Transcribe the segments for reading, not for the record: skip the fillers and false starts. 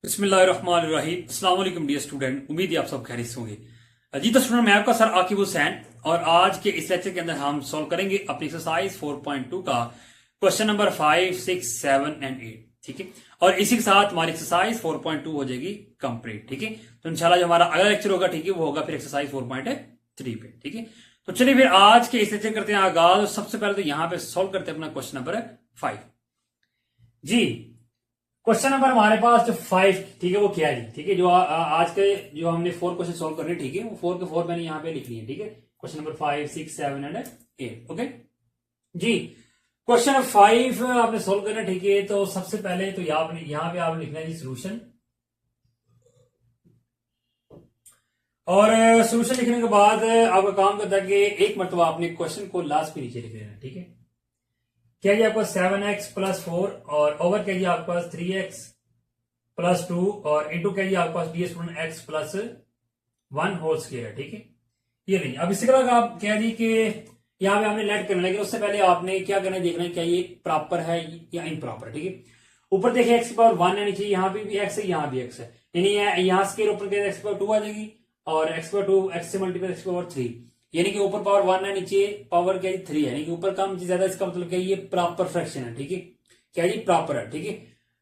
बिस्मिल्लाहिर्रहमानिर्रहीम। अस्सलाम वालेकुम डियर स्टूडेंट, उम्मीद है आप सब खैरियत से होंगे। जी तो स्टूडेंट, मैं आपका सर आकिब हुसैन और आज के इस लेक्चर के अंदर हम सॉल्व करेंगे अपनी एक्सरसाइज 4.2 का क्वेश्चन नंबर 5, 6, 7 एंड 8। ठीक है, और इसी के साथ हमारी एक्सरसाइज 4.2 हो जाएगी कंप्लीट। ठीक है, तो इंशाल्लाह जो हमारा अगला लेक्चर होगा, ठीक है, वो होगा फिर एक्सरसाइज 4.3 पे। ठीक है, तो चलिए फिर आज के इस लेक्चर करते हैं आगाज। सबसे पहले तो यहां पे सॉल्व करते हैं अपना क्वेश्चन नंबर 5। जी, क्वेश्चन नंबर हमारे पास जो 5, ठीक है, वो क्या है जी। ठीक है, जो आज के जो हमने 4 क्वेश्चन सॉल्व करने, ठीक है, वो 4 के 4 मैंने यहाँ पे लिख लिए। ठीक है, क्वेश्चन नंबर 5, 6, 7 एंड 8। ओके जी, क्वेश्चन नंबर 5 आपने सॉल्व करना। ठीक है, तो सबसे पहले तो यहाँ पे आपने लिखना है जी सोल्यूशन, और सोल्यूशन लिखने के बाद आपका काम करता है कि एक मरतबा आपने क्वेश्चन को लास्ट पे नीचे लिख लेना। ठीक है, क्या जी आपका 7x प्लस 4 और ओवर क्या जी आपके पास 3x प्लस 2 और इंटू क्या जी आपके पास डी student x plus 1 whole square है। ठीक है, ये नहीं। अब इसी तरह आप कह दी कि यहां पे हमने लेट करना, लेकिन उससे पहले आपने क्या करना है, देखना है क्या ये प्रॉपर है या इम्प्रॉपर है। ठीक है, ऊपर देखिए x की पावर 1 है, नीचे यहाँ पे भी x है, यहाँ भी x है, यानी यहाँ स्केल ऊपर क्या x की पावर 2 आ जाएगी और x की पावर 2 x से मल्टीप्लाई x की पावर 3, यानी कि ऊपर पावर 1 है, नीचे पावर क्या है 3 है, यानी कि ऊपर कम ज्यादा, इसका मतलब क्या ये प्रॉपर फ्रैक्शन है। ठीक है, क्या ये प्रॉपर है। ठीक है,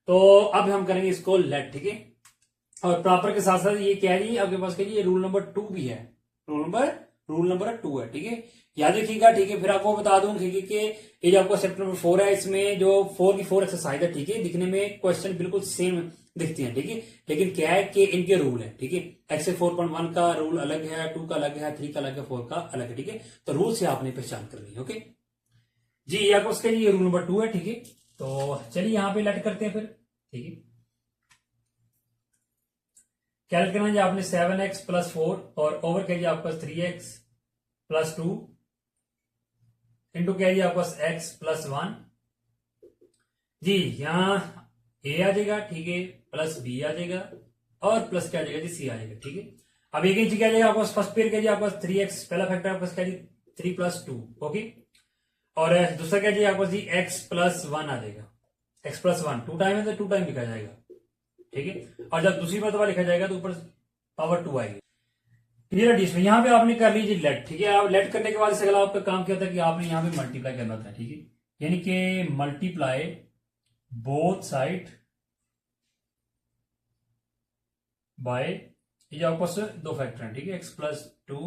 तो अब हम करेंगे इसको लेट। ठीक है, और प्रॉपर के साथ साथ ये क्या है जी आपके पास क्या ये रूल नंबर 2 भी है, रूल नंबर 2 है। ठीक है, याद रखिएगा। ठीक है, फिर आपको बता दूं, ठीक है, कि ये जो आपको चैप्टर नंबर 4 है, इसमें जो 4 की 4 एक्सरसाइज है, ठीक है, दिखने में क्वेश्चन बिल्कुल सेम दिखती हैं। ठीक है, लेकिन क्या है कि इनके रूल है। ठीक है, एक्सेल 4.1 का रूल अलग है, 2 का अलग है, 3 का अलग है, 4 का अलग है। ठीक है, तो रूल से आपने पहचान करनी है। ओके जी, ये आपको उसके लिए रूल नंबर 2 है। ठीक है, तो चलिए यहां पे लेट करते हैं फिर। ठीक है, कैलकुलेट करना जी आपने 7x प्लस 4 और ओवर क्या जी आपके पास 3x प्लस 2 इंटू क्या जी आपके पास x प्लस 1 जी। यहां a आ जाएगा, ठीक है, प्लस b आ जाएगा और प्लस क्या आ जाएगा जी c आ जाएगा। ठीक है, अब एक ही चीज क्या जाएगा आपके पास, फर्स्ट पेयर क्या जी आपके पास 3x, पहला फैक्टर आपके पास क्या जी 3 प्लस 2। ओके, और दूसरा क्या जी आपके पास जी x प्लस 1 आ जाएगा, x प्लस 1 2 टाइम है तो 2 टाइम लिखा जाएगा। ठीक है, और जब दूसरी मरतबा लिखा जाएगा तो ऊपर पावर 2 आएगी। क्लियर है इसमें, यहां पे आपने कर लीजिए लेट। ठीक है, आप लेट करने के बाद अगला आपका काम क्या होता है कि आपने यहां पे मल्टीप्लाई करना होता है। ठीक है, यानी कि मल्टीप्लाई बोथ साइड बाय ये आपके पास 2 फैक्टर है। ठीक है, x plus 2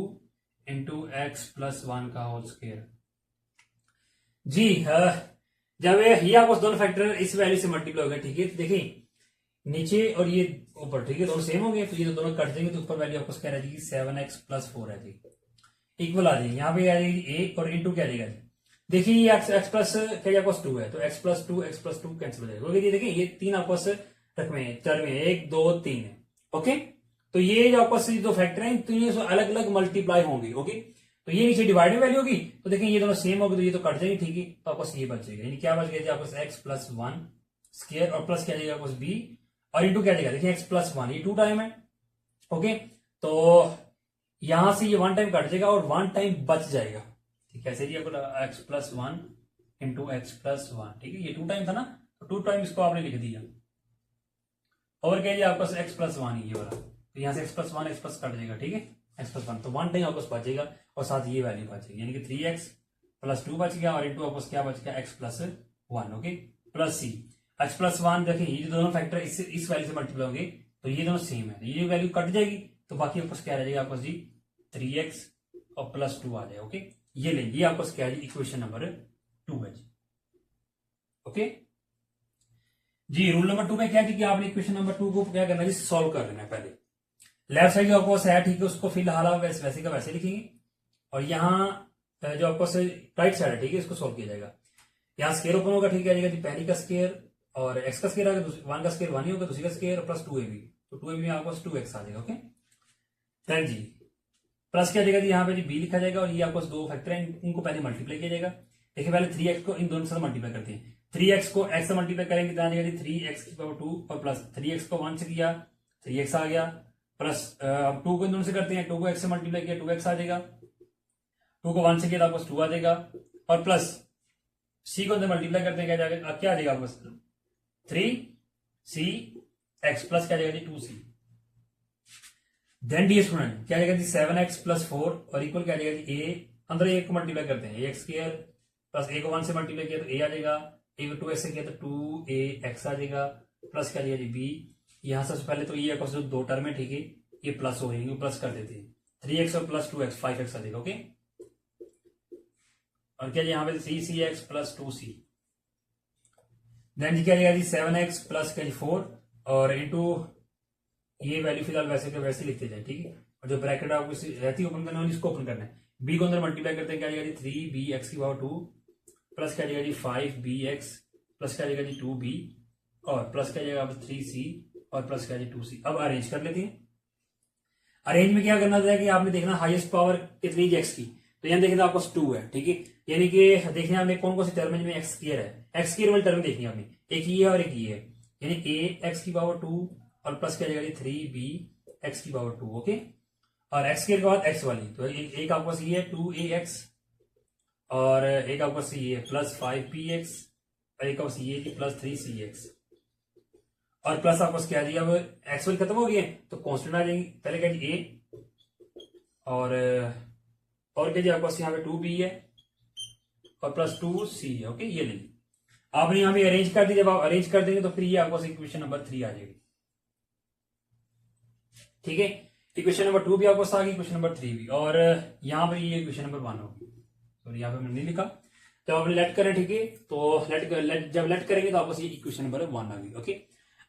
into x plus 1 का होल स्क्वायर जी। जब ये आपको दोनों फैक्टर इस वैल्यू से मल्टीप्लाई हो गया, ठीक है, तो देखिए नीचे और ये ऊपर, ठीक है, दोनों सेम हो गए, तो ये तो दोनों कट जाएंगे, तो ऊपर वैल्यू आपको क्या रहेगी 7x प्लस 4 है जी, इक्वल आ जाएगी। यहाँ पे आ जाएगी a और इंटू क्या आ जाएगा, देखिए ये एक्स प्लस क्या आपको 2 है, तो x प्लस 2 कैंसिल हो जाएगा। ये देखिए ये 3 आपको रकमे चर में 1 2 3 है। ओके, तो ये जो आपको दो फैक्टर है, तो ये अलग अलग मल्टीप्लाई होंगे। ओके, तो ये नीचे डिवाइड में वैल्यू होगी, तो देखिए ये दोनों सेम होगी, तो ये तो कट जाएगी। ठीक है, तो आपको ये बच जाएगा, यानी क्या बच गया आपको x प्लस 1 स्क्वायर और प्लस क्या जाएगा आपको b और इंटू क्या जाएगा, देखिए x प्लस 1 ये 2 टाइम है। ओके, तो यहां से ये 1 टाइम कट जाएगा और 1 टाइम बच जाएगा। ठीक है, ऐसे जी आपको x plus 1 into x plus 1। ठीक है, ये 2 टाइम था ना, तो 2 टाइम इसको आपने लिख दिया, और क्या आपके पास x प्लस 1 ये वाला, तो यहां से x plus 1 x plus cut जाएगा। ठीक है, x प्लस 1 तो 1 टाइम आपको बचेगा और साथ ये वैल्यू बचेगी, यानी कि 3x प्लस 2 बच गया और इंटू आपको क्या बच गया x plus 1। Okay, plus c x plus 1, देखिए ये जो दोनों फैक्टर इस वैल्यू से मल्टीप्लाई होंगे, तो ये दोनों सेम है, ये वैल्यू कट जाएगी, तो बाकी आपको क्या रह जाएगा आपको जी 3x और प्लस 2 आ जाएगा। ओके, ये ले, ये आपको क्या है जी इक्वेशन नंबर 2 है जी। ओके जी, रूल नंबर 2 में क्या है कि आपने इक्वेशन नंबर 2 को क्या करना है जी सॉल्व कर लेना है। पहले लेफ्ट साइड जो आपको है, ठीक है, उसको फिलहाल आप वैसे का वैसे लिखेंगे, और यहाँ जो आपको राइट साइड है, ठीक है, इसको सॉल्व किया जाएगा। यहाँ स्केयर ओपन होगा, ठीक है, आ जाएगा जी पहली का स्केयर और एक्स का स्केयर आएगा, 1 का स्केयर 1 ही होगा, दूसरी का स्केयर प्लस 2ab, तो 2ab में आपको 2x आ जाएगा। ओके, देन जी प्लस क्या जाएगा जी, यहाँ पे जी b लिखा जाएगा, और ये आपको 2 फैक्टर है, इनको पहले मल्टीप्लाई किया जाएगा। देखिए पहले 3x को इन दोनों से मल्टीप्लाई करते हैं, 3x को x से मल्टीप्लाई करेंगे तो आ जाएगा जी 3x की पावर 2 और प्लस 3x को 1 से किया 3x आ गया, प्लस अब 2 को इन दोनों से करते हैं, 2 को x से मल्टीप्लाई किया 2x आ जाएगा, 2 को 1 से किया तो आपको 2 आ जाएगा, और प्लस c को मल्टीप्लाई करते हैं क्या आ जाएगा आपको 3c एक्स प्लस क्या आ जाएगा जी 2c। देन डी स्टूडेंट क्या आ जाएगा जी 7x प्लस 4 और इक्वल क्या आ जाएगा जी ए, अंदर एक को मल्टीप्लाई करते हैं एक्स स्क्वायर प्लस ए को 1 से मल्टीप्लाई किया तो ए आ जाएगा, ए को 2x से किया तो 2ax आ जाएगा, प्लस क्या आ जाएगा जी बी। यहां सबसे पहले तो ये जो दो टर्म है ठीक है ये प्लस हो जाएंगे, प्लस कर देते हैं 3x और प्लस 2x 5x आ जाएगा ओके। और क्या यहाँ पे 3cx प्लस 2c। देन जी क्या जाएगा जी 7x प्लस क्या जी 4 और इंटू ये वैल्यू फिलहाल वैसे के वैसे लिखते जाए ठीक है। और जो ब्रैकेट आपको रहती है ओपन करना है इसको ओपन करना है। b को अंदर मल्टीप्लाई करते हैं क्या जाएगा जी 3bx की पावर 2 प्लस क्या जाएगा जी 5bx प्लस क्या जाएगा जी 2b और प्लस क्या जाएगा 3c और प्लस क्या जी 2c। अब अरेंज कर लेते हैं। अरेंज में क्या करना था कि आपने देखना हाईएस्ट पावर कितनी है एक्स की, तो यहाँ देखना आपको 2 है ठीक है। यानी कि देखना हमने कौन कौन सी टर्म में एक्स स्क्वायर है, एक्स स्क्वायर वाली टर्म देखनी है हमने, एक ये है और एक ये है, यानी ए एक्स की पावर 2 और प्लस क्या जाएगा 3b एक्स की पावर 2 ओके। और एक्स स्क्वायर के बाद एक्स वाली तो एक आपके पास ये है 2ax और एक आपके पास ये है प्लस 5bx और एक आपके पास ये है प्लस 3cx और प्लस आपको क्या दिया अब एक्स वाली खत्म हो गई है तो कॉन्स्टेंट आ जाएंगी। पहले क्या जी ए और क्या जी आपके पास यहाँ पे 2b है और प्लस 2c है ओके। ये ले ली आपने यहाँ पे अरेंज कर दी, जब आप अरेंज कर देंगे तो फिर ये आपके पास इक्वेशन नंबर 3 आ जाएगी ठीक है। इक्वेशन नंबर 2 भी आपको पास आ गई, इक्वेशन नंबर 3 भी, और यहाँ पे ये इक्वेशन नंबर 1 होगी। तो यहाँ पे मैंने नहीं लिखा, जब आप लेट करें ठीक है तो जब लेट करेंगे तो आपको ये इक्वेशन नंबर 1 आ गई ओके।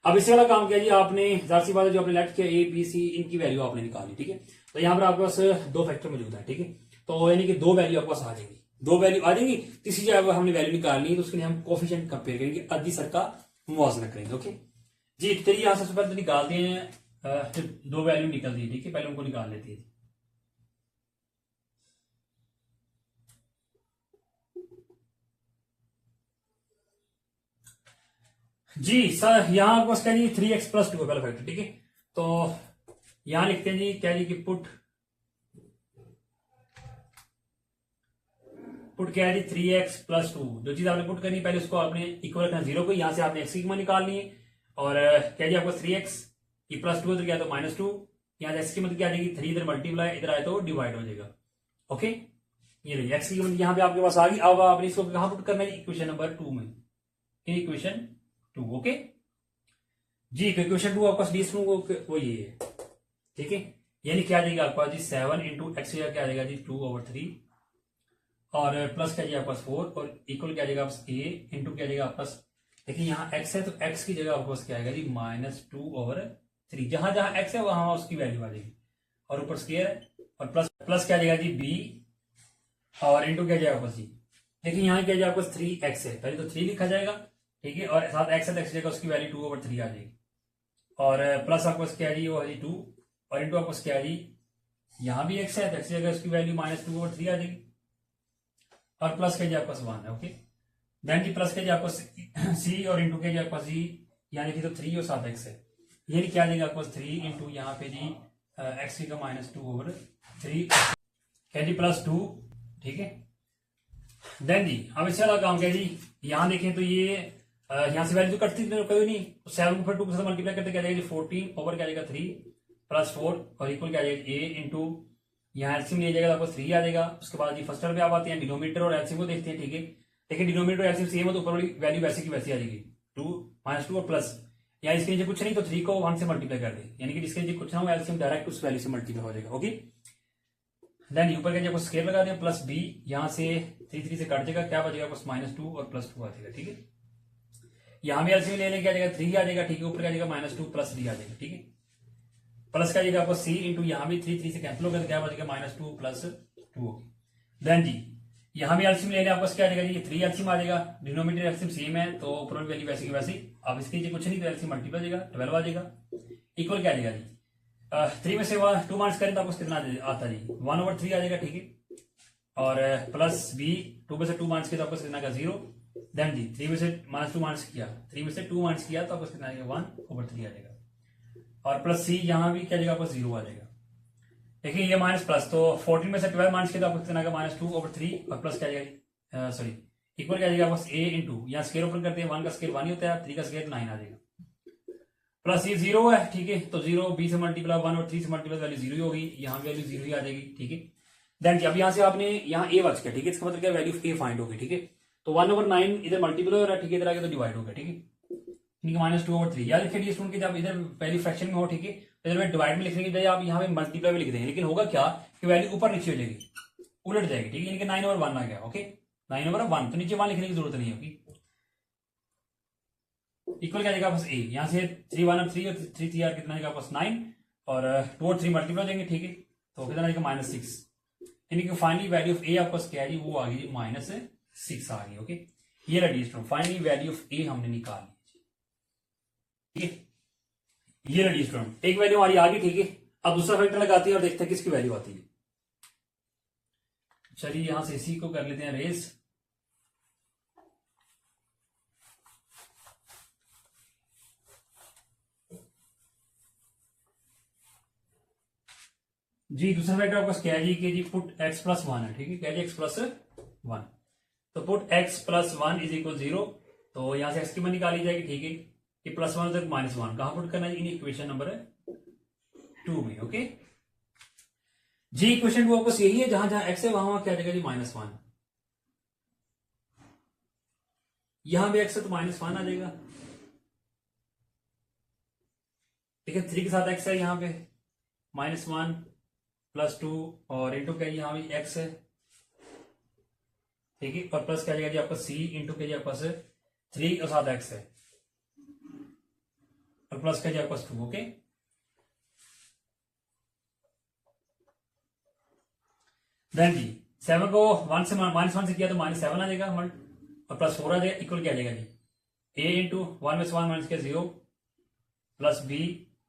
अब इसी वाला काम किया जी आपने, जाहिर सी बात है जो आपने लेट किया ए बी सी इनकी वैल्यू आपने निकाली ठीक है। तो यहाँ पर आपके पास दो फैक्टर मौजूद है ठीक है, तो यानी कि दो वैल्यू आपके पास आ जाएगी, दो वैल्यू आ जाएंगी। तीसरी जगह हमने वैल्यू निकालनी है तो उसके लिए हम कोफिशिएंट कंपेयर करेंगे, अद्दी सर का मुआवजा करेंगे ओके जी। चलिए यहाँ सबसे पहले तो निकालते हैं, दो वैल्यू निकल दी ठीक है, पहले उनको निकाल लेते हैं। जी सर यहाँ आपको क्या जी 3x प्लस 2 का पहला फैक्टर ठीक है। तो यहां लिखते हैं जी क्या जी कि पुट क्या है जी 3x प्लस 2। जो चीज आपने पुट करनी पहले उसको आपने इक्वल रखना 0 को, यहां से आपने x की कीमत निकालनी है और क्या जी आपको 3x ये प्लस 2 इधर क्या तो -2, यहाँ x की कीमत क्या आ जाएगी 3 इधर मल्टीप्लाई इधर आए तो डिवाइड हो जाएगा ओके। ये देखिए x की कीमत यहाँ पे आपके पास आ गई। अब आपने इसको कहां पुट करना है इक्वेशन नंबर 2 में, इक्वेशन 2 ओके जी। इक्वेशन 2 आपका डी वो ये है ठीक है। यानी क्या आ जाएगा आपका जी 7 इंटू एक्स क्या आ जाएगा जी 2/3 और प्लस क्या जाएगा आपका 4 और इक्वल क्या जाएगा आपका ए इंटू क्या जाएगा आपका, देखिए यहाँ x है तो x की जगह आपके पास क्या आएगा जी -2/3, जहां जहां x है वहां उसकी वैल्यू आ जाएगी और ऊपर स्क्वायर है और प्लस क्या जाएगा जी b और इंटू क्या जाएगा आपका c। देखिए यहाँ क्या जाएगा आपका 3x है, पहले तो 3 लिखा जाएगा ठीक है, और साथ x है तो x जगह उसकी वैल्यू 2/3 आ जाएगी और प्लस आपको क्या है जी वो है 2 और इंटू आपको क्या है जी यहाँ भी x है तो x जगह उसकी वैल्यू -2/3 आ जाएगी और प्लस के जी आपका 1 है ओके। देन जी प्लस के जी आपको c और इंटू के जी आपका c यानी कि तो 3 और 7x है, यानी क्या देगा आपको 3 इंटू यहाँ पे जी x का -2/3 क्या जी +2 ठीक है। देन जी अब इससे अलग काम क्या जी, यहाँ देखें तो ये यहाँ से वैल्यू तो कटती कोई नहीं, 7 को फिर 2 के साथ मल्टीप्लाई करते क्या जाएगा 14 ओवर क्या जाएगा 3 + 4 और इक्वल क्या जाएगा a इंटू यहाँ एलसीएम ले जाएगा आपको 3 आ जाएगा। उसके बाद जी फर्स्ट टर्म पे आप आते हैं डिनोमिनेटर और एलसीएम को देखते हैं ठीक है। लेकिन डिनोमिनेटर और एलसीएम सेम है तो ऊपर वाली वैल्यू वैसी की वैसी आ जाएगी 2 -2 और प्लस, या इसके नीचे कुछ नहीं तो 3 को 1 से मल्टीप्लाई कर दे, यानी कि जिसके नीचे कुछ ना हो एलसीएम डायरेक्ट उस वैल्यू से मल्टीप्लाई हो जाएगा ओके। देन ऊपर क्या स्केयर लगा दें प्लस b, यहाँ से 3 से कट जाएगा क्या बचेगा बस -2 और +2 आ जाएगा ठीक है। यहाँ भी एलसीएम लेने क्या जाएगा 3 आ जाएगा ठीक है, ऊपर क्या जाएगा -2 + 3 आ जाएगा ठीक है। प्लस का जाएगा आपको c इंटू यहाँ भी 3 से कैंसिल होगा तो क्या बचेगा -2 + 2। देन जी यहाँ भी एलसीएम लेने आपको क्या जाएगा जी 3 एलसीएम आ जाएगा, डिनोमिनेटर एलसीएम सेम है तो ऊपर वैल्यू वैसी की वैसी, अब इसके नीचे कुछ नहीं तो एलसीएम मल्टीपल जाएगा 12 आ जाएगा। इक्वल क्या जाएगा जी 3 में से 2 माइनस करें तो आपको कितना आता है जी 1/3 आ जाएगा ठीक है, और प्लस b 2 में से 2 माइनस किया तो आपको कितना आएगा 0। देन जी 3 में से -2 माइनस किया, 3 में से 2 माइनस किया तो आपको कितना आएगा 1/3 आ जाएगा और प्लस c यहाँ भी क्या जाएगा आपको 0 आ जाएगा। देखिए ये माइनस प्लस तो 14 में से 12 माइनस किया तो आपको कितना आएगा -2/3 और प्लस क्या जाएगा सॉरी इक्वल क्या जाएगा बस a इंटू यहाँ स्केयर ओपन करते हैं 1 का स्केयर 1 ही होता है 3 का स्केयर 9 आ जाएगा प्लस ये 0 है, ठीक है, तो 0 b से मल्टीप्लाई 1 और 3 से मल्टीप्लाई वैल्यू 0 ही होगी, यहाँ वैल्यू 0 ही आ जाएगी, ठीक है। देन अब यहाँ से आपने यहाँ a बच गया, ठीक है, इसका मतलब क्या वैल्यू a फाइंड होगी, ठीक है। तो 1/9 इधर मल्टीप्लाई हो रहा है, ठीक है, इधर आगे तो डिवाइड हो गया, ठीक है, -2/3। याद रखिए ये स्टूडेंट जब इधर पहली फ्रैक्शन में हो, ठीक है, तो इधर में डिवाइड में लिखने की बजाय आप यहाँ पे मल्टीप्लाई में लिख देंगे, लेकिन होगा क्या कि वैल्यू ऊपर नीचे हो जाएगी, उलट जाएगी, ठीक है, यानी कि 9/1 आ गया, ओके, 9/1, तो नीचे 1 लिखने की जरूरत नहीं होगी। इक्वल क्या जाएगा बस a, यहाँ से 3/3 और 3 कितना आएगा बस 9 और 2 और 3 मल्टीप्लाई हो जाएंगे, ठीक है, तो कितना आएगा -6, यानी कि फाइनली वैल्यू ऑफ a आपको क्या है वो आ गई -6 आ गई, ओके। ये रही student finally value of a हमने निकाल ली, ठीक है, ये रही स्टूडेंट एक वैल्यू हमारी आ गई, ठीक है। अब दूसरा फैक्टर लगाते हैं और देखते हैं किसकी वैल्यू आती है। चलिए यहां से इसी को कर लेते हैं रेस। जी दूसरा फैक्टर आपका क्या है जी कि जी पुट x+1 है, ठीक है, क्या जी x+1, तो पुट x+1 इज इक्वल 0, तो यहां से x की मान निकाली जाएगी, ठीक है, कि +1 तक -1 कहां पुट करना है इन इक्वेशन नंबर 2 में, ओके। जी इक्वेशन 2 आपको यही है, जहां जहां x है वहां क्या जाएगा जी -1, यहां भी x है तो -1 आ जाएगा, ठीक है, 3 के साथ x है यहां पे -1 +2 और इंटू क्या यहां भी x है, ठीक है, और प्लस क्या जाएगा जी आपका c इंटू क्या जी आपका 3 और साथ x है और प्लस क्या जी आपका 2, ओके। देन जी 7 को 1 से -1 से किया तो -7 आ जाएगा और +4 आ जाएगा, इक्वल क्या आ जाएगा जी a इंटू 1 में से 1 माइनस किया 0 प्लस b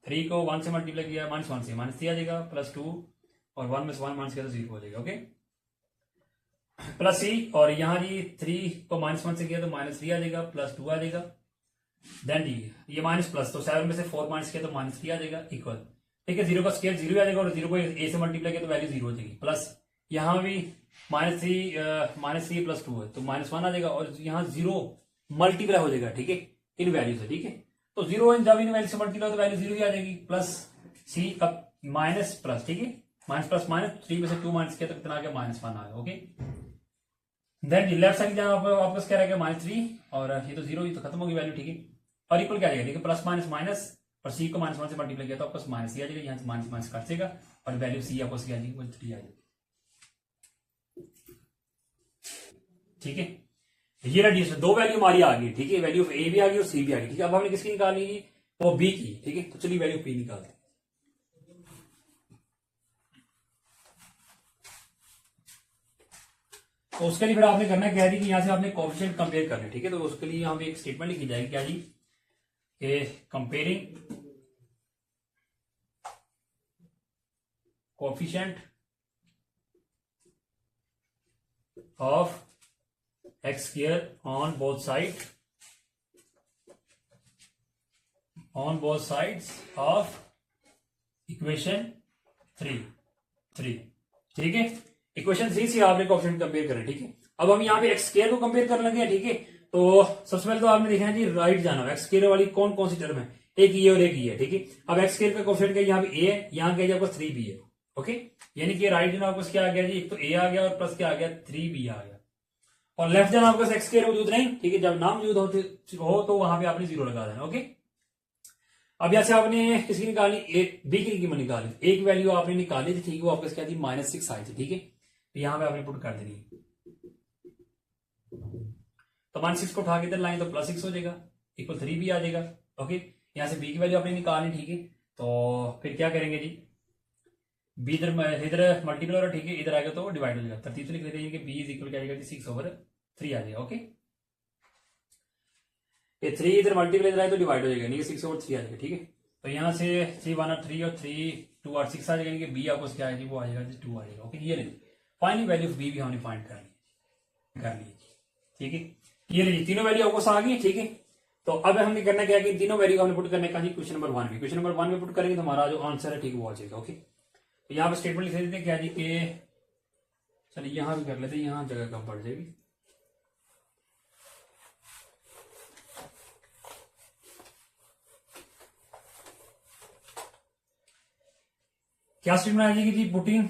3 को 1 से मल्टीप्लाई किया -1 से -3 आ जाएगा +2 और 1 में से 1 माइनस किया तो 0 हो जाएगा, ओके, प्लस सी और यहाँ जी 3 को -1 से किया तो -3 आ जाएगा +2 आ जाएगा। देन जी ये माइनस प्लस, तो 7 में से 4 माइनस किया तो -3 आ जाएगा, इक्वल, ठीक है, 0 का स्केयर 0 आ जाएगा और 0 को a से मल्टीप्लाई किया तो वैल्यू 0 हो जाएगी, प्लस यहाँ भी -3 +2 है तो -1 आ जाएगा और यहाँ 0 मल्टीप्लाई हो जाएगा, ठीक है, इन वैल्यू से, ठीक है, तो 0 जब इन वैल्यू से मल्टीप्लाई तो वैल्यू 0 ही आ जाएगी, प्लस सी अब माइनस प्लस, ठीक है, माइनस प्लस माइनस 3 में से 2 माइनस किया तो कितना आ गया -1 आ गया, ओके। देन जी लेफ्ट साइड जहां वापस क्या रहेगा -3 और ये तो 0 ही तो खत्म होगी वैल्यू, ठीक है, और इक्वल क्या आएगा, देखिए प्लस माइनस माइनस और सी को -1 से मल्टीप्लाई किया तो आपको माइनस ही आ जाएगा, यहाँ से माइनस माइनस काट देगा और वैल्यू सी आपको क्या आ जाएगी 3 आ जाएगी, ठीक है। ये रही दो वैल्यू हमारी आ गई, ठीक है, वैल्यू ऑफ ए भी आ गई और सी भी आ गई, ठीक है। अब हमने किसकी निकालनी है वो बी की, ठीक है, तो चलिए वैल्यू पी निकालते हैं। तो उसके लिए फिर आपने करना क्या है कि यहाँ से आपने कोएफिशिएंट कंपेयर करना है, ठीक है, तो उसके लिए यहाँ पे एक स्टेटमेंट लिखी जाएगी क्या जी कि comparing coefficient of x square on both sides of equation 3, ठीक है, इक्वेशन 3 से आपने कोएफिशिएंट कंपेयर करें, ठीक है। अब हम यहाँ पे x स्क्वायर को कंपेयर कर लेंगे, ठीक है, तो सबसे पहले तो आपने देखना है जी राइट जाना है, x स्क्वायर वाली कौन कौन सी टर्म है, एक ये और एक ये है, ठीक है। अब x स्क्वायर का कोएफिशिएंट क्या यहाँ पे a है, यहाँ क्या आपको 3b है, ओके, यानी कि राइट जाना आपको क्या आ गया जी, एक तो a आ गया और प्लस क्या आ गया 3b आ गया, और लेफ्ट जाना आपको x स्क्वायर मौजूद नहीं, ठीक है, जब ना मौजूद हो तो वहां पे आपने 0 लगा देना, ओके। अब यहाँ से आपने किसकी निकाली, बी की कीमत निकाली, एक वैल्यू आपने निकाली थी, ठीक है, वो आपके क्या थी -6 आई थी, ठीक है, तो यहाँ पे आपने पुट कर देनी, तो -6 को उठा के इधर लाइन तो +6 हो जाएगा, इक्वल 3b आ जाएगा, ओके। यहाँ से b की वैल्यू आपने निकालनी, ठीक है, तो फिर क्या करेंगे जी, b इधर मल्टीपल हो रहा है, ठीक है, इधर आएगा तो डिवाइड हो जाएगा, तरतीब से लिख लेते हैं कि b इज इक्वल क्या आएगा 6/3 आ जाएगा, ओके। ये 3 इधर मल्टीपल इधर आए तो डिवाइड हो जाएगा, नहीं 6/3 आ जाएगा, ठीक है, तो यहाँ से 3 और 3 2 और 6 आ जाएगा, यानी कि b आपको क्या आएगी वो आ जाएगा 2 आ जाएगा, ओके। ये नहीं फाइनली वैल्यू ऑफ b भी हमने फाइंड कर ली, ठीक है, ये रही तीनों वैल्यू आपको आ गई, ठीक है। तो अब हमने करना क्या है कि तीनों वैल्यू हमने पुट करने का क्वेश्चन नंबर 1 में, क्वेश्चन नंबर 1 में पुट करेंगे तो हमारा जो आंसर है ठीक वो आ जाएगा, ओके। तो यहाँ पे स्टेटमेंट लिख देते हैं क्या जी के, चलिए यहाँ भी कर लेते हैं, यहाँ जगह कम पड़ जाएगी, क्या स्टेटमेंट आ जाएगी जी, putting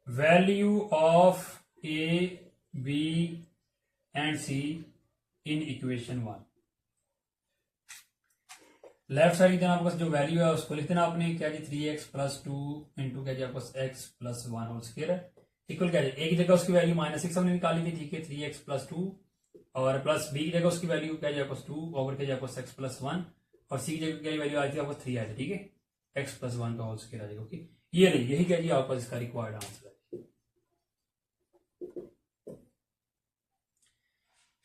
value of A B and C in equation 1। लेफ्ट साइड की तरफ आपके पास जो वैल्यू है उसको लिख देना आपने, क्या जी 3x प्लस 2 इंटू क्या जी आपके पास x प्लस 1 होल स्क्वायर है, इक्वल क्या है, ए की जगह उसकी वैल्यू -6 हमने निकाली थी, ठीक है, 3x प्लस 2, और प्लस बी की जगह उसकी वैल्यू क्या जी आपके पास 2 ओवर क्या जी आपके पास x प्लस 1, और सी की जगह क्या वैल्यू आई थी आपको 3 आई थी, ठीक है, x प्लस 1 का होल स्क्वायर आ जाएगा। ओके, ये नहीं, यही क्या जी आपके पास इसका रिक्वायर्ड आंसर है।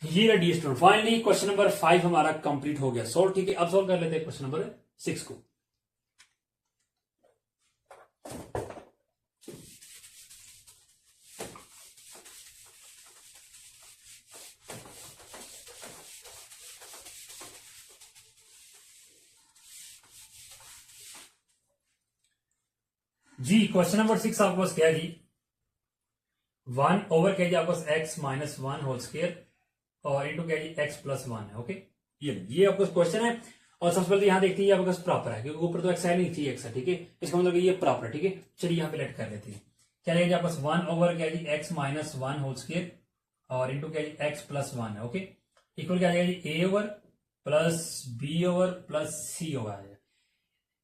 ये रही स्टूडेंट, फाइनली क्वेश्चन नंबर 5 हमारा कंप्लीट हो गया सोल्व, ठीक है। अब सोल्व कर लेते हैं क्वेश्चन नंबर 6 को। जी क्वेश्चन नंबर 6 आपके पास क्या है जी, 1 ओवर क्या जी आपके पास x माइनस 1 होल स्क्वायर और इंटू क्या जी x प्लस 1 है। ओके, ये आपका क्वेश्चन है, और सबसे पहले यहां देखते हैं आपके पास प्रॉपर है, क्योंकि ऊपर तो x है नहीं, थी x है, ठीक है, इसका मतलब ये प्रॉपर है, ठीक है। चलिए यहां पे लेट कर लेते हैं, क्या रहेगा आपके पास 1 ओवर क्या जी x माइनस 1 होल स्क्वायर और इंटू क्या जी x प्लस 1 है। ओके, इक्वल क्या आएगा जी a over plus b over plus c over आएगा।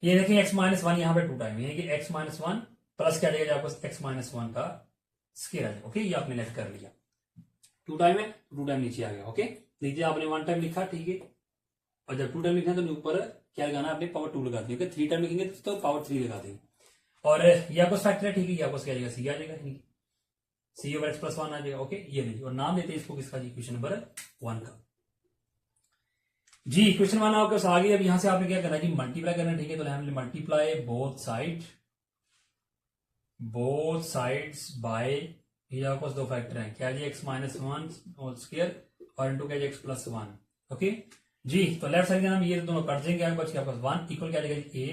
ये देखिए x माइनस 1 यहाँ पे 2 टाइम, यानी कि x माइनस 1 प्लस क्या आएगा आपको x माइनस 1 का स्क्वायर आ जाएगा। ओके, ये आपने लेट कर लिया, 2 टाइम है, 2 टाइम नीचे आ गया। ओके, लीजिए आपने 1 टाइम लिखा, ठीक है, और जब 2 टाइम लिखना है तो ऊपर क्या लगाना, आपने पावर 2 लगा दी। 3 टाइम लिखेंगे तो पावर 3 लगा देंगे, और ये आपको फैक्टर है, ठीक है, ये आपको क्या आ जाएगा, सी आ जाएगा, सी ओवर x प्लस 1 आ जाएगा। ओके, ये नहीं, और नाम देते हैं इसको किसका जी, क्वेश्चन नंबर 1 का। जी क्वेश्चन 1 आपके पास आ गया। अब यहां से आपने क्या करना है जी, मल्टीप्लाई करना है, ठीक है, तो हमने मल्टीप्लाई बोथ साइड्स बाय, ये आपके पास 2 फैक्टर हैं, क्या जी x माइनस 1 होल स्क्वायर और इंटू क्या जी x प्लस 1। ओके जी, तो लेफ्ट साइड का नाम ये दोनों कट जाएंगे, आपके पास क्या पास 1 इक्वल क्या जाएगा जी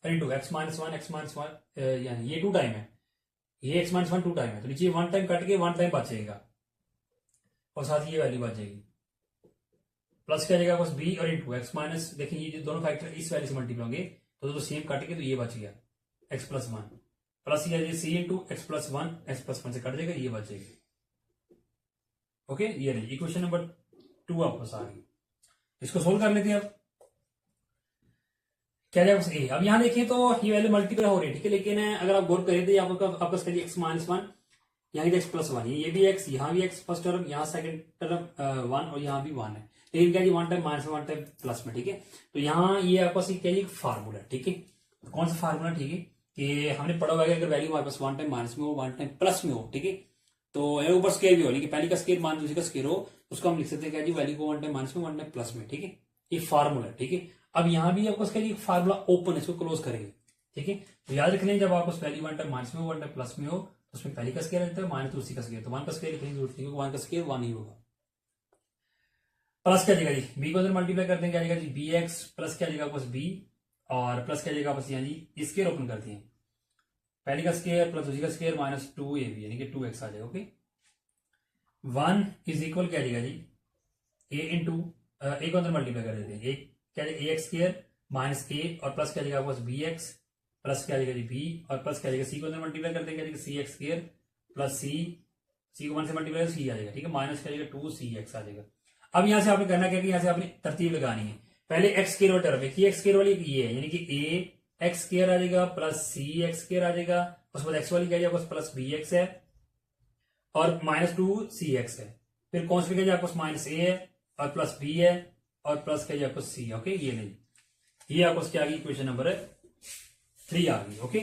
a इंटू x माइनस 1 यानी ये 2 टाइम है, ये x माइनस 1 2 टाइम है, तो नीचे 1 टाइम कट के 1 टाइम बचेगा, और साथ ही ये वैल्यू बच जाएगी, प्लस क्या जाएगा बस b और इंटू एक्स माइनस, देखिए ये जो दोनों फैक्टर इस वैल्यू से मल्टीप्लाई होंगे तो सेम कट के, तो ये बच गया x प्लस 1 प्लस ये सी इंटू एक्स प्लस 1 से कट जाएगा, ये बच जाएगी। ओके, ये रही इक्वेशन नंबर 2 आपको आ गई। इसको सोल्व कर लेते हैं। अब क्या जाएगा ए, अब यहां देखिए तो ये वैल्यू मल्टीप्लाई हो रही है, ठीक है, लेकिन अगर आप गौर करें तो आपका एक्स माइनस 1, यहाँ एक्स प्लस 1, ये भी एक्स, यहाँ भी एक्स फर्स्ट टर्म, यहाँ सेकंड टर्म 1 और यहाँ भी 1 है, लेकिन क्या जी 1 टाइम माइनस में 1 टाइम प्लस में, ठीक है। तो यहाँ ये आपका क्या जी फार्मूला, ठीक है, कौन सा फार्मूला, ठीक है, कि हमने पढ़ा हुआ है अगर वैल्यू हमारे पास 1 टाइम माइनस में हो 1 टाइम प्लस में हो, ठीक है, तो ऊपर स्केयर भी हो, लेकिन पहले का स्केयर मान दूसरी का स्केयर हो, उसको हम लिख सकते हैं क्या जी वैल्यू को 1 टाइम माइनस में 1 टाइम प्लस में, ठीक है, ये फार्मूला, ठीक है। अब यहाँ भी आपको क्या जी फार्मूला ओपन है, इसको क्लोज करेंगे, ठीक है, तो याद रख लें जब आप उस वैल्यू 1 टाइम माइनस में 1 टाइम प्लस में हो, तो उसमें पहले का स्केयर रहता है माइनस दूसरी का स्केयर, तो 1 का स्केयर लिखने की जरूरत नहीं, क्योंकि 1 का स्केयर 1 ही होगा। प्लस क्या जाएगा जी, बी को अंदर मल्टीप्लाई करते हैं, क्या जाएगा जी बी एक्स प्लस क्या जाएगा बस बी, और प्लस क्या जाएगा बस यहाँ जी स्केयर ओपन करते हैं, पहले का स्केयर प्लस दूसरी का स्केयर माइनस 2ab यानी कि 2x आ जाएगा। ओके, 1 इज इक्वल क्या जाएगा जी ए इंटू ए को अंदर मल्टीप्लाई कर देते हैं, ए क्या जाएगा ए एक्स स्केयर माइनस ए और प्लस क्या जाएगा बस बी एक्स प्लस क्या जाएगा जी बी और प्लस क्या जाएगा सी को अंदर मल्टीप्लाई करते हैं, क्या जाएगा सी एक्स स्केयर प्लस सी को 1 से मल्टीप्लाई सी आ जाएगा, ठीक है, माइनस क्या जाएगा 2cx आ जाएगा। अब यहां से आपने करना क्या कि यहां से आपने तरतीब लगानी है, पहले एक्स स्केयर वाली टर्म है, एक्स स्केयर वाली ये है, यानी कि ए एक्स स्केयर आ जाएगा प्लस सी एक्स स्केयर आ जाएगा, उसके बाद एक्स वाली क्या जाएगा प्लस बी एक्स है और माइनस 2cx है, फिर कौन सी क्या जाएगा माइनस ए है और प्लस बी है और प्लस क्या जाएगा सी। ओके, ये नहीं, ये आपको क्या आ गई इक्वेशन नंबर 3 आ गई। ओके,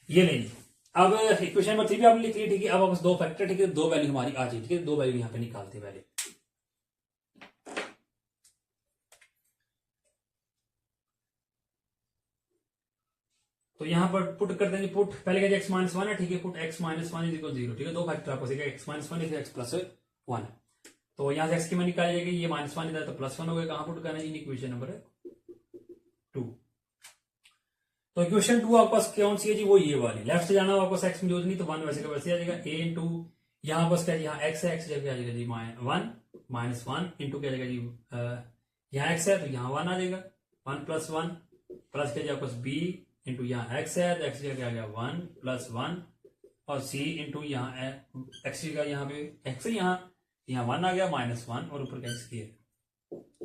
ये नहीं, अब इक्वेशन नंबर 3 भी आपने लिख ली, ठीक है। अब आपको 2 फैक्टर, ठीक है, 2 वैल्यू हमारी आ जाए, ठीक है, 2 वैल्यू यहां पे निकालते पहले। तो यहां पर पुट करते हैं, पुट पहले क्या एक्स माइनस 1 है, ठीक है, put x minus 1 is equal 0, ठीक है, 2 फैक्टर आपको सीखा, एक्स माइनस 1 एक्स प्लस 1, तो यहां से एक्स की मैं निकाल जाएगी, ये माइनस 1 इधर तो प्लस 1 हो गया, कहां पुट करना है इक्वेशन नंबर 2। तो इक्वेशन 2 आपके पास कौन सी है जी, वो ये वाली, लेफ्ट से जाना हो आपको एक्स में यूज नहीं, तो 1 वैसे का वैसे आ जाएगा, ए इंटू यहाँ पास क्या यहाँ एक्स है, एक्स जगह आ जाएगा जी 1 माइनस 1 इंटू क्या जाएगा जी यहाँ एक्स है तो यहाँ 1 आ जाएगा, 1 प्लस 1 प्लस क्या आपस बी इंटू यहाँ एक्स है, तो एक्स की क्या आ गया 1 प्लस 1, और सी इंटू यहाँ एक्स का यहाँ पे एक्स यहाँ 1 आ गया -1, और ऊपर क्या स्क्वायर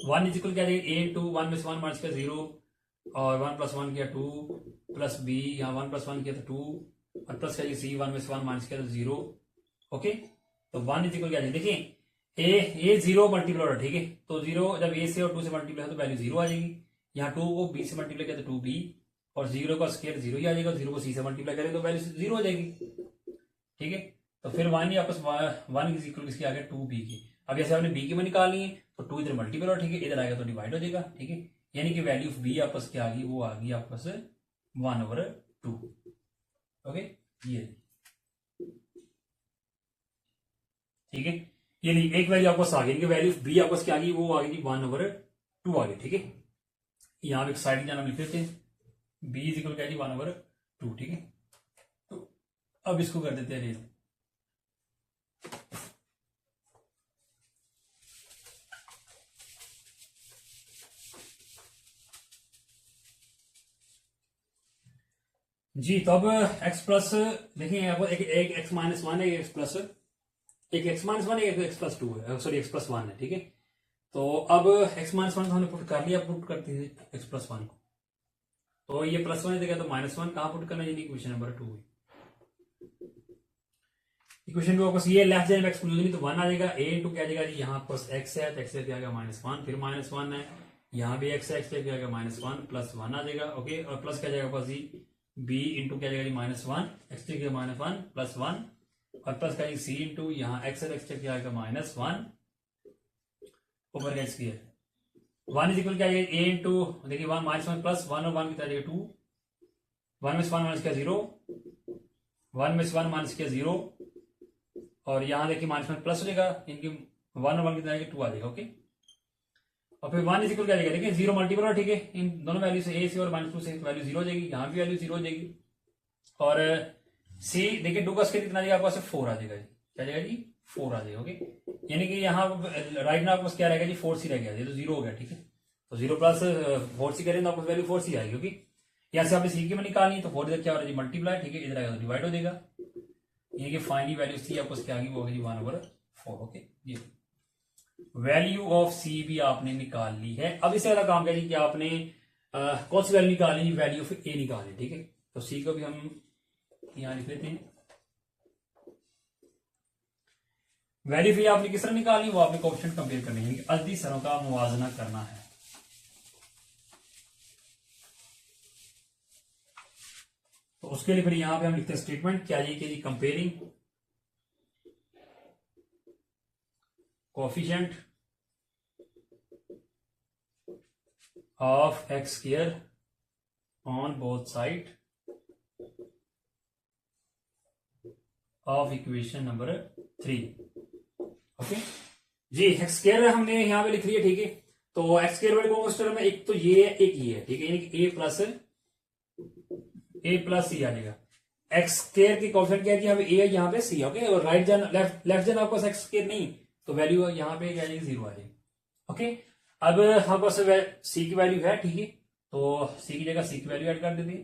1 इज इक्वल क्या ए इंटू 1 में से 1 माइनस किया 0, और 1 प्लस 1 किया 2, प्लस बी यहाँ 1 प्लस 1 किया तो 2, और प्लस क्या सी 1 में से 1 माइनस किया तो 0। ओके, तो 1 इज इक्वल क्या देखिए ए 0 मल्टीप्लाई हो रहा है, ठीक है, तो 0 जब ए से और 2 से मल्टीप्लाई हो तो वैल्यू 0 आ जाएगी। यहाँ 2 को बी से मल्टीप्लाई किया तो 2b, और 0 का स्क्वायर 0 ही आ जाएगा, 0 को सी से मल्टीप्लाई करें तो वैल्यू 0 हो जाएगी, ठीक है। तो फिर 1 आपस 1 इज इक्वल किसके आ गया 2b की। अब जैसे आपने बी की में निकालनी है तो 2 इधर मल्टीपल हो, ठीक है, इधर आएगा तो डिवाइड हो जाएगा, ठीक है, यानी कि वैल्यू ऑफ बी आपस क्या आ गई, वो आ गई आपस 1/2। ओके, ये ठीक है, ये नहीं एक वैल्यू आपस आ गई, इनकी वैल्यू ऑफ बी आपस क्या आ गई, वो आ गई 1/2 आ गई, ठीक है। यहां पे साइड जाना लिख देते हैं, बी इज इक्वल क्या जी 1/2, ठीक है। तो अब इसको कर देते हैं रेज। जी, तो अब x प्लस देखिए यहाँ पर एक x -1 है, एक x प्लस, एक x -1 है, एक x प्लस 2 है, सॉरी x प्लस 1 है, ठीक है। तो अब x -1 तो हमने पुट कर लिया, पुट करते हैं x प्लस 1 को, तो ये प्लस 1 देगा तो -1 कहाँ पुट करना है, इक्वेशन नंबर 2 है। इक्वेशन 2 आपको ये लेफ्ट जब एक्सक्लूजन तो 1 आ जाएगा, a इंटू क्या जाएगा जी, यहाँ पास x है तो x क्या आएगा -1, फिर -1 है, यहाँ भी x है, x क्या आएगा -1 प्लस 1 आ जाएगा, ओके, और प्लस क्या जाएगा पास जी b इंटू क्या जाएगा जी -1, x -1 प्लस 1, और प्लस क्या सी इंटू यहाँ x है, x क्या आएगा -1 ऊपर का स्क्वायर 1 इज इक्वल क्या आएगा a इंटू देखिए 1 -1 प्लस 1 और 1 कितना जाएगा 2, 1 में से 1 माइनस किया 0, 1 में से 1 माइनस किया 0, और यहाँ देखिए -1 प्लस हो जाएगा, इनकी 1 और 1 कितना आएगा 2 आ जाएगा, ओके। और फिर 1 इज इक्वल क्या जाएगा देखिए 0 मल्टीपल है, ठीक है, इन दोनों वैल्यू से a से और -2 से वैल्यू 0 हो जाएगी, यहाँ भी वैल्यू 0 हो जाएगी, और c देखिए 2 का स्क्वायर कितना जाएगा आपके पास 4 आ जाएगा जी, क्या जाएगा जी 4 आ जाएगा, ओके। यानी कि यहाँ राइट में आपके पास क्या रहेगा जी 4c रह गया, ये तो 0 हो गया, ठीक है। तो 0 प्लस 4c करें तो आपको वैल्यू 4c आएगी, ओके। यहाँ से आपने सी की में निकालनी है तो 4 इधर क्या हो रहा है जी मल्टीप्लाई, ठीक है, इधर आएगा तो डिवाइड हो जाएगा, यानी कि फाइनली वैल्यू सी आपको क्या आएगी वो होगी 1/4, ओके। ये वैल्यू ऑफ सी भी आपने निकाल ली है। अब इससे वाला काम क्या जी कि आपने कौन सी वैल्यू निकालनी, वैल्यू ऑफ ए निकालनी, ठीक है। तो सी को भी हम यहां लिख लेते हैं, वैल्यू ऑफ ए आपने किस तरह निकालनी, वो आपने कोएफिशिएंट कंपेयर करने हैं, अजदी सरों का मुवाजना करना है। तो उसके लिए फिर यहां पे हम लिखते हैं स्टेटमेंट क्या जी कि comparing coefficient of x square on both side of equation number 3, okay जी। एक्स स्क्वायर हमने यहां पे लिख लिया, ठीक है। तो एक्स स्क्वायर वाले कौन सा टर्म है, एक तो ये है एक ये है, ठीक है, यानी कि ए प्लस सी आ जाएगा। एक्स स्क्वायर की कोएफिशिएंट क्या है कि यहाँ पे ए है, यहाँ पे सी, ओके, और राइट जान लेफ्ट जान आपको एक्स स्क्वायर नहीं, तो वैल्यू यहाँ पे क्या जाएगी 0 आ जाएगी, ओके। अब हमारे पास सी की वैल्यू है, ठीक है, तो सी की जगह सी की वैल्यू ऐड कर देते हैं।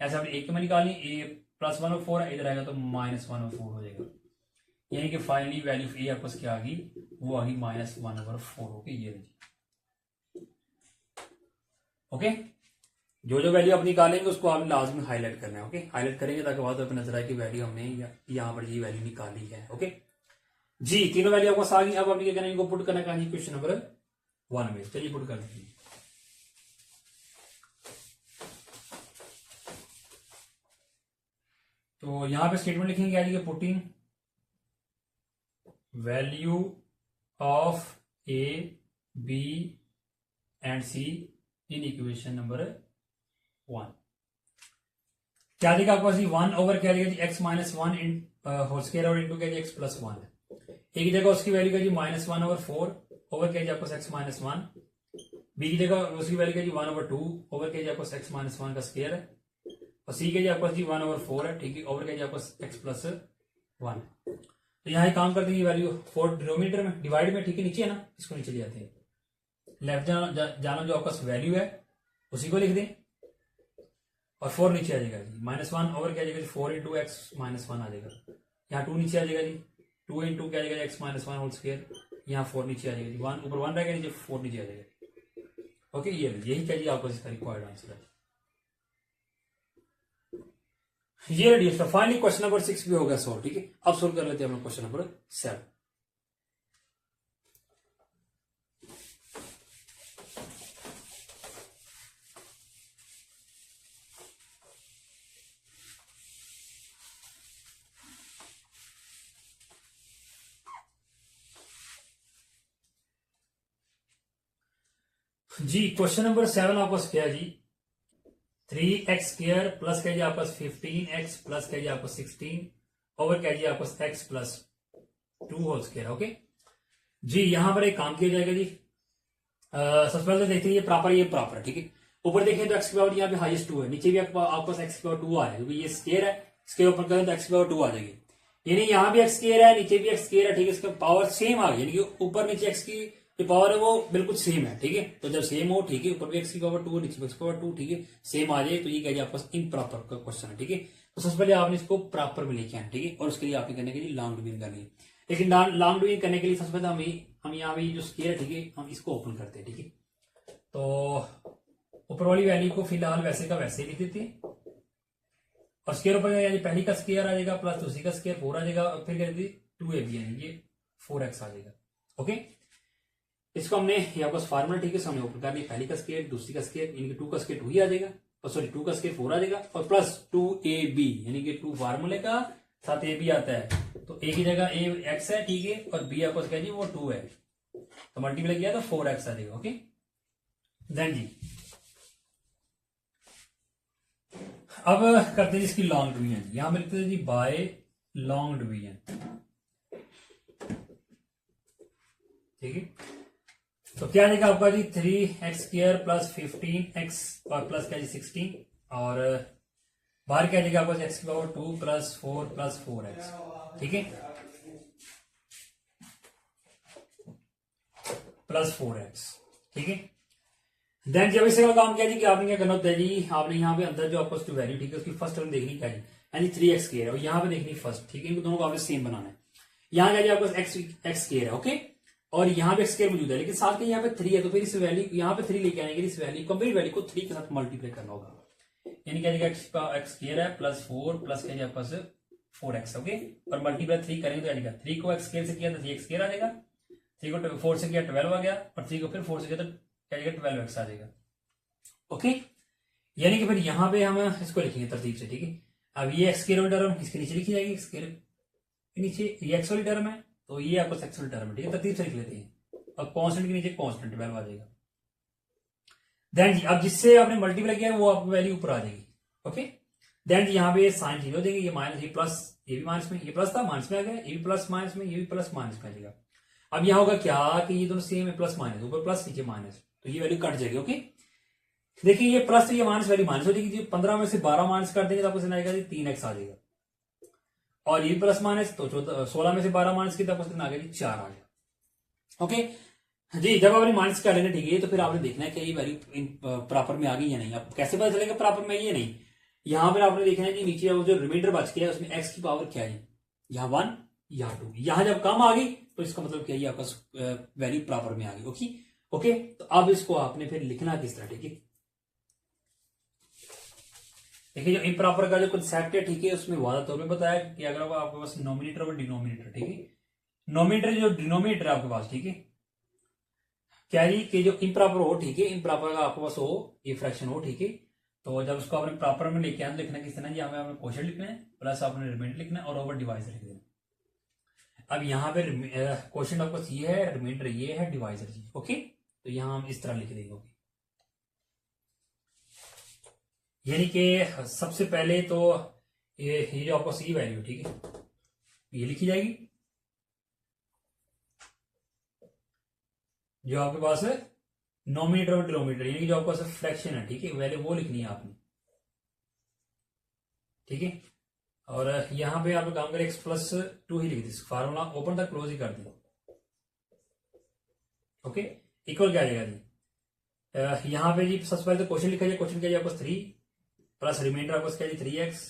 ऐसे हमने एक में निकाली, ए प्लस 1/4 है, इधर आएगा तो -1/4 हो जाएगा, यानी कि फाइनली वैल्यू ऑफ ए आपके पास क्या आ गई, वो आ गई -1/4, ओके। ये ओके, जो जो वैल्यू आप निकालेंगे उसको आपने लाजमी हाईलाइट करना है, ओके। हाईलाइट करेंगे ताकि बाद में नजर आए कि वैल्यू हमने यहाँ पर ये वैल्यू निकाली है, ओके जी। तीनों वैल्यू आपको आ गई। अब आपने क्या करना है, इनको पुट करना है क्वेश्चन नंबर 1 में, चलिए पुट कर दीजिए। तो यहां पे स्टेटमेंट लिखेंगे क्या लिखे, putting value of A B and C in equation number 1। क्या देगा आपको 1 ओवर क्या देगा जी एक्स -1 इन होल स्क्वायर और इंटू क्या जी एक्स प्लस 1 है, एक जगह उसकी वैल्यू क्या जी -1/4 ओवर क्या जी आपको एक्स -1, बी की जगह उसकी वैल्यू क्या जी 1/2 ओवर क्या जी आपको एक्स -1 का स्क्वायर है, और सी के जी आपको जी 1/4 है, ठीक है, ओवर क्या जी आपको एक्स प्लस 1। तो यहाँ काम करते हैं वैल्यू 4 डिनोमिनेटर में, डिवाइड में, ठीक है, नीचे है ना, इसको नीचे ले जाते हैं, लेफ्ट जाना जो आपका वैल्यू है उसी को लिख दें और 4 नीचे आ जाएगा जी, -1 ओवर क्या आ जाएगा जी, 4 इंटू एक्स माइनस 1 आ जाएगा। यहाँ 2 नीचे आ जाएगा जी, 2 इंटू क्या आ जाएगा एक्स माइनस 1 होल स्क्वायर, यहाँ 4 नीचे आ जाएगा जी, 1 ऊपर 1 रहेगा नीचे 4 नीचे आ जाएगा। ओके, ये यही क्या जी आपका इसका रिक्वायर्ड आंसर है। ये रेडी है। फाइनली क्वेश्चन नंबर 6 भी हो गया सॉल्व। ठीक है, अब सोल्व कर लेते हैं हम क्वेश्चन नंबर 7। जी क्वेश्चन नंबर 7 आपका क्या है जी, 3x² प्लस क्या जी आपका 15x प्लस क्या जी आपका 16 ओवर क्या जी आपका x plus 2 whole square. Okay जी, यहां पर एक काम किया जाएगा जी। सबसे पहले देखते हैं ये प्रॉपर, ये प्रॉपर है। ठीक है, ऊपर देखें तो x की पावर यहाँ पे हाईएस्ट 2 है, नीचे भी आपके पास x की पावर 2 आ रहा है क्योंकि ये स्क्वायर है, इसके ऊपर करें तो x की पावर 2 आ जाएगी। यानी यहाँ भी x स्क्वायर है, नीचे भी x स्क्वायर है। ठीक है, इसका पावर सेम आ गई, यानी कि ऊपर नीचे x की जो पावर है वो बिल्कुल सेम है। ठीक है, तो जब सेम हो, ठीक है, ऊपर भी x की पावर 2 नीचे भी x की पावर 2, ठीक है, सेम आ जाए तो ये क्या जाए आपके पास इम्प्रॉपर का क्वेश्चन है। ठीक है, तो सबसे पहले आपने इसको प्रॉपर में लेके आना। ठीक है, और उसके लिए आपने करने के लिए लॉन्ग डिवीजन करनी है। लेकिन लॉन्ग डिवीजन करने के लिए सबसे पहले हम यहाँ भी जो स्क्वायर है, ठीक है, हम इसको ओपन करते हैं। ठीक है, तो ऊपर वाली वैल्यू को फिलहाल वैसे का वैसे ही लिख देते हैं और स्क्वायर ऊपर यानी पहली का स्क्वायर आ जाएगा प्लस दूसरी का स्क्वायर 4 आ जाएगा और फिर क्या 2ab यानी ये 4x आ जाएगा। ओके, इसको हमने यहाँ पास फार्मूला, ठीक है, हमने ओपन कर लिया, पहली का स्क्वायर दूसरी का स्क्वायर यानी कि 2 का स्क्वायर 2 ही आ जाएगा, और सॉरी 2 का स्क्वायर 4 आ जाएगा और प्लस 2ab यानी कि 2 फार्मूले का साथ ए भी आता है, तो ए की जगह ए एक्स है। ठीक है, और बी आपको क्या जी वो 2 है, तो मल्टीप्लाई किया तो 4x आ जाएगा। ओके देन जी अब करते हैं इसकी लॉन्ग डिवीजन। यहां मिलते हैं जी बाय लॉन्ग डिवीजन। ठीक है, तो क्या आएगा आपका जी 3x² प्लस 15x और प्लस क्या जी 16 और बाहर क्या आएगा आपका x की पावर 2 प्लस 4 प्लस 4x। ठीक है, प्लस 4x। ठीक है, देन जब इसका काम किया जी कि आपने क्या करना होता है जी, आपने यहाँ पे अंदर जो आपको वैल्यू, ठीक है, उसकी फर्स्ट टर्म देखनी क्या जी, यानी 3x² है और यहाँ पे देखनी फर्स्ट। ठीक है, इनको दोनों को आपने सेम बनाना है। यहाँ क्या जी आपको x² है। ओके, और यहाँ पे x² मौजूद है लेकिन साथ के यहाँ पे 3 है, तो फिर इस वैल्यू यहाँ पे 3 लेके आएंगे, इस वैल्यू कंप्लीट वैल्यू को 3 के साथ मल्टीप्लाई करना होगा, यानी क्या x² है प्लस 4 प्लस क्या जी आपके पास 4x। ओके, और मल्टीप्लाई 3 करेंगे तो यानी 3 को x² से किया तो 3x² आ जाएगा, 3 को 4 से किया 12 आ गया और 3 को फिर 4 से किया तो क्या 12x आ जाएगा। ओके, यानी कि फिर यहां पे हम इसको लिखेंगे तरतीब से। ठीक है, अब ये x वाली टर्म इसके नीचे लिखी जाएगी, इसके नीचे ये x वाली टर्म है तो ये आपको x वाली टर्म है। ठीक है, तरतीब से लिख लेते हैं और कांस्टेंट के नीचे कांस्टेंट वैल्यू आ जाएगा। देन जी अब जिससे आपने मल्टीप्लाई किया है वो आपको वैल्यू ऊपर आ जाएगी। ओके, देन जी यहाँ पे साइन जीरो देंगे, ये माइनस, ये प्लस, ये भी माइनस में, ये प्लस था माइनस में आ गया, ये भी प्लस माइनस में, ये भी प्लस माइनस में आ जाएगा। अब यहाँ होगा क्या कि ये दोनों सेम है, प्लस माइनस, ऊपर प्लस नीचे माइनस, तो ये वैल्यू कट जाएगी। ओके, देखिए ये प्लस तो ये माइनस वैल्यू माइनस हो जाएगी, 15 में से 12 माइनस कर देंगे तो आपको आएगा 3x आ जाएगा, और ये प्लस माइनस तो 16 में से 12 माइनस की तो आपको आ गया 4 आ गया। ओके जी, जब आपने माइनस कर लेना, ठीक है, तो फिर आपने देखना है कि ये वैल्यू प्रॉपर में आ गई या नहीं। आप कैसे पता चलेगा प्रॉपर में ये नहीं, यहां पर आपने देखना है कि नीचे जो रिमाइंडर बच गया उसमें x की पावर क्या है, यहाँ 1 यहाँ 2, यहां जब कम आ गई तो इसका मतलब क्या है आपका वैल्यू प्रॉपर में आ गई। ओके ओके, तो अब इसको आपने फिर लिखना किस तरह। ठीक है, देखिए जो इम्प्रॉपर का जो कंसेप्ट है, ठीक है, उसमें वादा तौर पे बताया कि अगर आपके पास नोमिनेटर और डिनोमिनेटर, ठीक है, नोमिनेटर जो डिनोमिनेटर है आपके पास, ठीक है, क्या जी कि जो इम्प्रॉपर हो, ठीक है, इम्प्रॉपर का आपके पास हो, ये फ्रैक्शन हो, ठीक है, तो जब उसको आपने प्रॉपर में लेके आना, लिखना किस तरह जी, हमें आपने क्वोशिएंट लिखना है प्लस आपने रिमाइंडर लिखना है और ओवर डिवाइजर लिख देना। अब यहाँ पे क्वोशिएंट आपके पास ये है, रिमाइंडर ये है, डिवाइजर जी। ओके, तो यहाँ हम इस तरह लिख देंगे। ओके, यानी कि सबसे पहले तो ये जो आपको सी वैल्यू, ठीक है, ये लिखी जाएगी जो आपके पास है नोमिनेटर और डिनोमिनेटर, यानी कि जो आपके पास फ्रैक्शन है, ठीक है, वैल्यू वो लिखनी है आपने। ठीक है, और यहां पे आप काम करें x+2 ही लिख दी, फार्मूला ओपन तक क्लोज ही कर दी। ओके, इक्वल क्या आ जाएगा जी, यहाँ पे जी सबसे पहले तो क्वेश्चन लिखा जाए, क्वेश्चन क्या है आपको 3 प्लस रिमाइंडर आपको क्या है 3x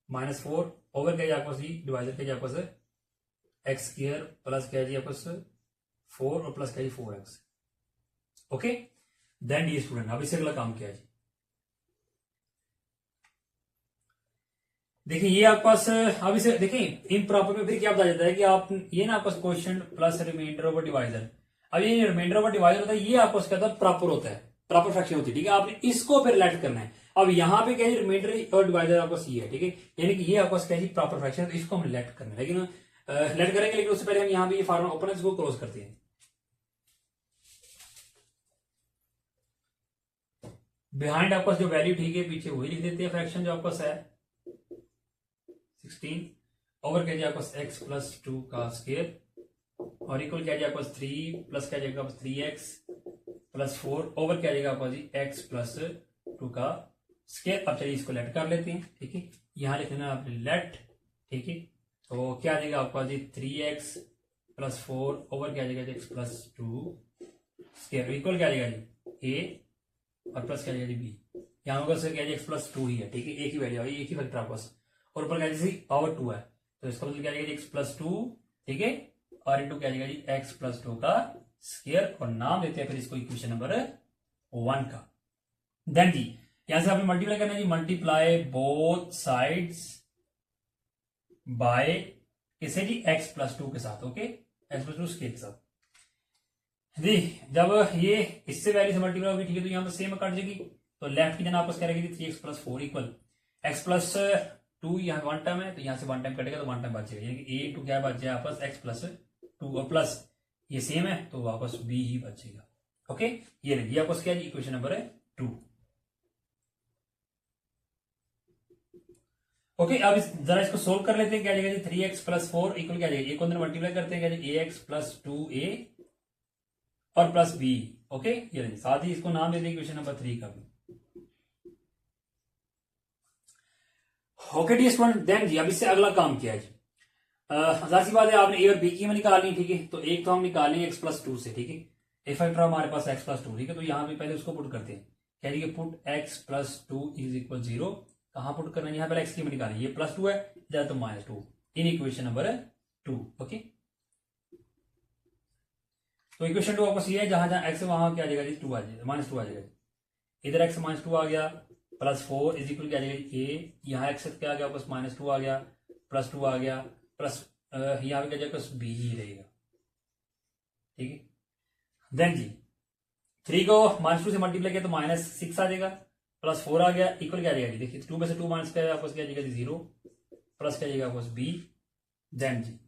माइनस 4 ओवर क्या है आपको जी डिवाइजर क्या है आपको एक्स स्क्वायर प्लस क्या है जी आपको 4 और प्लस क्या है 4x। Okay then dear student अब इससे अगला काम क्या है जी, देखिए ये आपके पास अब इसे देखिए इम्प्रॉपर में फिर क्या बता जाता है कि आप ये ना आपका question plus remainder over divisor, अब ये रिमाइंडर ओवर डिवाइजर होता है ये आपको क्या होता है प्रॉपर होता है, प्रॉपर फ्रैक्शन होती है, ठीक है। आपने इसको फिर लेट करना है। अब यहाँ पे क्या है रिमाइंडर और डिवाइजर आपको सी है, ठीक है, यानी कि ये आपको क्या है प्रॉपर फ्रैक्शन है, तो इसको हम लेट करना है, लेकिन लेट करेंगे लेकिन उससे पहले हम यहाँ पे ये फार्मूला ओपन है इसको क्लोज करते हैं। बिहाइंड आपका जो वैल्यू ठीक है पीछे वही लिख देते हैं, फ्रैक्शन जो आपका है 16 ओवर क्या जाएगा आपका एक्स प्लस 2 का स्क्वायर और इक्वल क्या जाएगा आपका 3 प्लस क्या जाएगा आपका 3x प्लस 4 ओवर क्या जाएगा आपका जी x प्लस 2 का स्क्वायर। अब चलिए इसको लेट कर लेते हैं, ठीक है, यहां लिख लेना आपने लेट, ठीक है, तो क्या आ जाएगा आपका जी 3x प्लस 4 ओवर क्या जाएगा एक्स प्लस 2 स्क्वायर इक्वल क्या जाएगा जी a और प्लस क्या जाएगा जी b, यहाँ होगा सर क्या एक्स प्लस 2 ही है, ठीक है, एक ही वैल्यू आई, एक ही फैक्टर आपके पास और ऊपर क्या जैसे पावर 2 है तो इसका मतलब क्या जाएगा एक्स प्लस 2, ठीक है, और इंटू क्या जाएगा जी एक्स प्लस 2 का स्क्वायर और नाम देते हैं फिर इसको इक्वेशन नंबर 1 का। देन जी यहां से आपने मल्टीप्लाई करना है जी, मल्टीप्लाई बोथ साइड्स बाय किसे जी एक्स प्लस 2 के साथ, ओके, एक्स प्लस 2 स्क्वायर के साथ जी। जब ये इससे वैल्यू से मल्टीप्लाई होगी, ठीक है, तो यहां पर सेम कट जाएगी, तो लेफ्ट की जगह आपस क्या रहेगी 3x plus 4 equal x plus 2, यहाँ वन टाइम है तो यहाँ से वन टाइम कटेगा तो वन टाइम बच जाएगा, यानी कि a इंटू क्या बच जाए आपस x प्लस 2 और प्लस ये सेम है तो वापस b ही बचेगा। ओके ये रही आपस क्या जी इक्वेशन नंबर 2। ओके अब जरा इसको सोल्व कर लेते हैं, क्या जाएगा जी 3x प्लस 4 इक्वल क्या जाएगा, एक अंदर मल्टीप्लाई करते हैं क्या जी ax प्लस 2a और प्लस b। ओके ये रही, साथ ही इसको नाम दे दें इक्वेशन नंबर 3 का भी। ओके डी स्टूडेंट देन जी अब इससे अगला काम किया है जी, हजार सी बात है आपने ए और बी की हमें निकालनी, ठीक है, तो एक तो हम निकालेंगे एक्स प्लस 2 से, ठीक है, ए फैक्टर हमारे पास एक्स प्लस 2, ठीक है, तो यहाँ पे पहले उसको पुट करते हैं, कह रही put x plus 2 is equal 0, कहां पुट करना है यहाँ पहले एक्स की हमें निकालनी, ये प्लस 2 है ज्यादा तो माइनस 2 इन इक्वेशन नंबर 2। ओके तो इक्वेशन 2 आपको सी है, जहां जहां एक्स है वहां क्या आ जाएगा जी 2 आ जाएगा, माइनस 2 आ जाएगा, इधर एक्स माइनस 2 आ गया प्लस 4 इज इक्वल क्या आ जाएगा ए, यहाँ एक्स क्या आ गया आपस माइनस 2 आ गया प्लस 2 आ गया प्लस यहाँ पे क्या जाएगा बी ही रहेगा, ठीक है। देन जी 3 को माइनस 2 से मल्टीप्लाई किया तो माइनस 6 आ जाएगा प्लस 4 आ गया इक्वल क्या आ जाएगा जी, देखिए 2 में से 2 माइनस क्या आपस क्या आ जाएगा 0 प्लस क्या आ जाएगा आपस बी। देन जी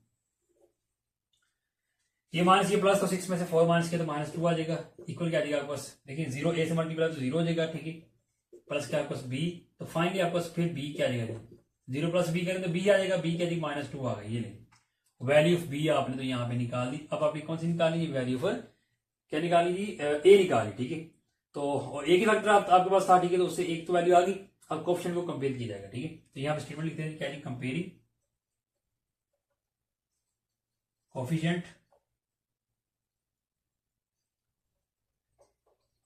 ये माइनस ये प्लस तो 6 में से 4 माइनस किया तो माइनस 2 आ जाएगा इक्वल क्या आ जाएगा आपस, देखिए 0 ए से मल्टीप्लाई तो 0 हो जाएगा, ठीक है, प्लस क्या आपस बी, तो फाइनली आपस फिर बी क्या आ जाएगा 0 प्लस बी करें तो बी आ जाएगा, बी क्या जाएगा माइनस 2 आ गया, ये ले वैल्यू ऑफ बी आपने तो यहाँ पे निकाल दी। अब आपने कौन सी निकाली वैल्यू ऑफ क्या निकाली जी ए निकाली, ठीक है, तो एक ही फैक्टर आपके पास था, ठीक है, तो उससे एक तो वैल्यू आ गई, अब कोएफिशिएंट को कंपेयर किया जाएगा, ठीक है, तो यहाँ पे स्टेटमेंट लिखते हैं क्या जी comparing coefficient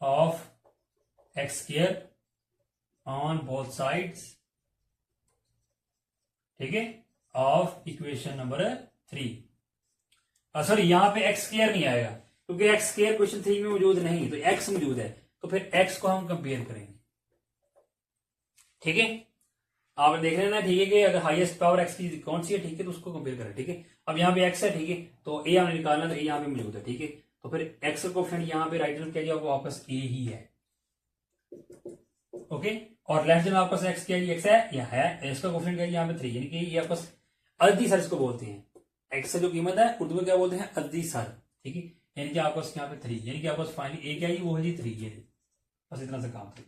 of x square on both sides, ठीक है, ऑफ इक्वेशन नंबर 3। सॉरी यहाँ पे एक्स स्क्वायर नहीं आएगा क्योंकि एक्स स्क्वायर क्वेश्चन 3 में मौजूद नहीं, तो एक्स मौजूद है, तो फिर एक्स को हम कंपेयर करेंगे, ठीक है, आप देख लेना, ठीक है, कि अगर हाईएस्ट पावर एक्स की कौन सी है, ठीक है, तो उसको कंपेयर करें, ठीक है। अब यहाँ पे एक्स है, ठीक है, तो ए हमने निकालना तो ए यहाँ पे मौजूद है, ठीक है, तो फिर एक्स का कोएफिशिएंट यहाँ पे राइट हैंड क्या जाएगा वापस ए ही है, ओके, और लेफ्ट हैंड आपका एक्स क्या एक्स है या है, इसका कोएफिशिएंट क्या है यहाँ पे 3, यानी कि ये आपका अद्दी सर इसको बोलते हैं, एक्स जो कीमत है उर्दू में क्या बोलते हैं अद्दी सर, ठीक है, यानी कि आपको यहाँ पे 3, यानी कि आपको फाइनली ए क्या है वो है जी 3, ये बस इतना से काम था।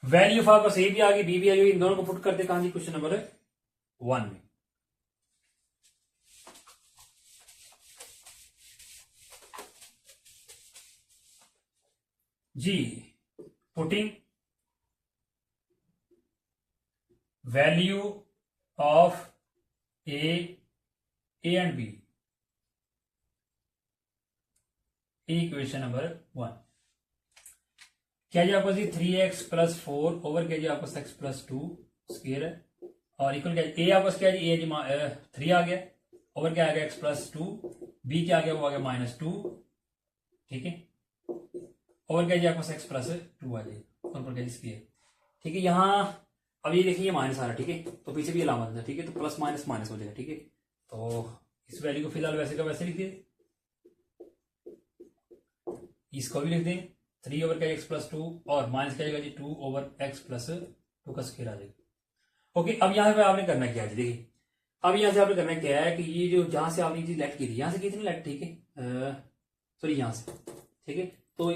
वैल्यू ऑफ आपका ए भी आ गई बी भी आ गई, इन दोनों को पुट करते कहां जी क्वेश्चन नंबर 1 में। जी putting value of a and b equation number 1 क्या जी आपको जी 3x प्लस 4 ओवर क्या जी आपको x प्लस 2 स्क्वायर है और इक्वल क्या ए आपस क्या जी ए जी 3 आ गया ओवर क्या आ गया x प्लस 2 बी क्या आ गया वो आ गया -2 ठीक है ओवर क्या जी आपको x प्लस 2 आ जाएगा ऊपर क्या जी स्क्वायर ठीक है। यहाँ अब ये देखिए ये माइनस आ रहा है ठीक है तो पीछे भी अलामत है ठीक है तो प्लस माइनस माइनस हो जाएगा ठीक है। तो इस वैल्यू को फिलहाल वैसे का वैसे लिख दें इसको भी लिख दें 3 ओवर का x प्लस 2 और माइनस क्या जाएगा जी 2 ओवर x प्लस 2 का स्क्वायर आ जाएगा। ओके अब यहाँ पे आपने करना क्या है देखिए अब यहाँ से आपने करना क्या है कि ये जो जहां से आपने चीज लेट की थी यहाँ से की थी ना लेट ठीक है सॉरी यहाँ से ठीक है तो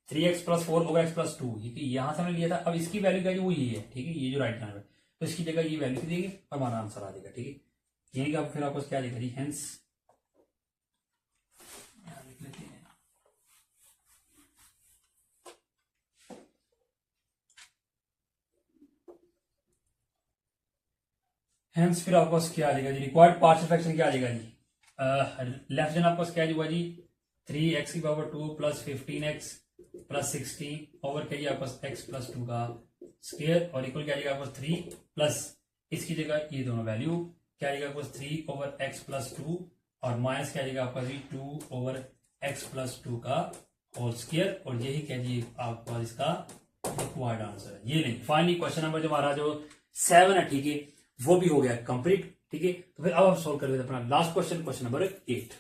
3x plus 4 over x plus 2 यहाँ से हमने लिया था। अब इसकी वैल्यू क्या है वो ये है ठीक है ये जो राइट हैंड है तो इसकी जगह ये वैल्यू देगी और हमारा आंसर आ जाएगा ठीक है। यानी कि आप फिर आपको क्या लिखा जी हेंस हेंस फिर आपको क्या आ जाएगा जी रिक्वायर्ड पार्शियल फ्रैक्शन क्या आ जाएगा जी लेफ्ट हैंड आपको क्या हुआ जी 3x की power 2 plus 15x plus 16 over क्या जी आपको x प्लस 2 का स्क्वायर और इक्वल क्या आ जाएगा आपको 3 प्लस इसकी जगह ये दोनों वैल्यू क्या आ जाएगा आपको 3 ओवर x प्लस 2 और माइनस क्या आ जाएगा आपका जी 2 ओवर x प्लस 2 का होल स्क्वायर और यही क्या जी आपका इसका रिक्वायर्ड आंसर है। ये नहीं फाइनली क्वेश्चन नंबर जो हमारा जो 7 है ठीक है वो भी हो गया कंप्लीट ठीक है। तो फिर अब हम सोल्व कर लेते हैं अपना लास्ट क्वेश्चन क्वेश्चन नंबर 8।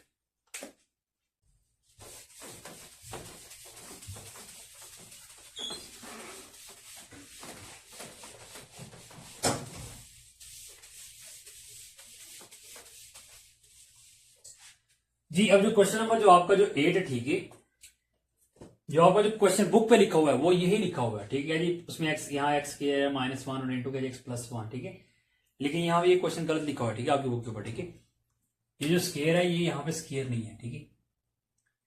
जी अब जो क्वेश्चन नंबर जो आपका जो 8 है ठीक है जो आपका जो क्वेश्चन बुक पे लिखा हुआ है वो यही लिखा हुआ है ठीक है जी उसमें x यहाँ x के है -1 और इंटू के x प्लस 1 ठीक है लेकिन यहाँ ये क्वेश्चन गलत लिखा हुआ है ठीक है आपकी बुक के ऊपर ठीक है। ये जो स्केयर है ये यहाँ पे स्केयर नहीं है ठीक है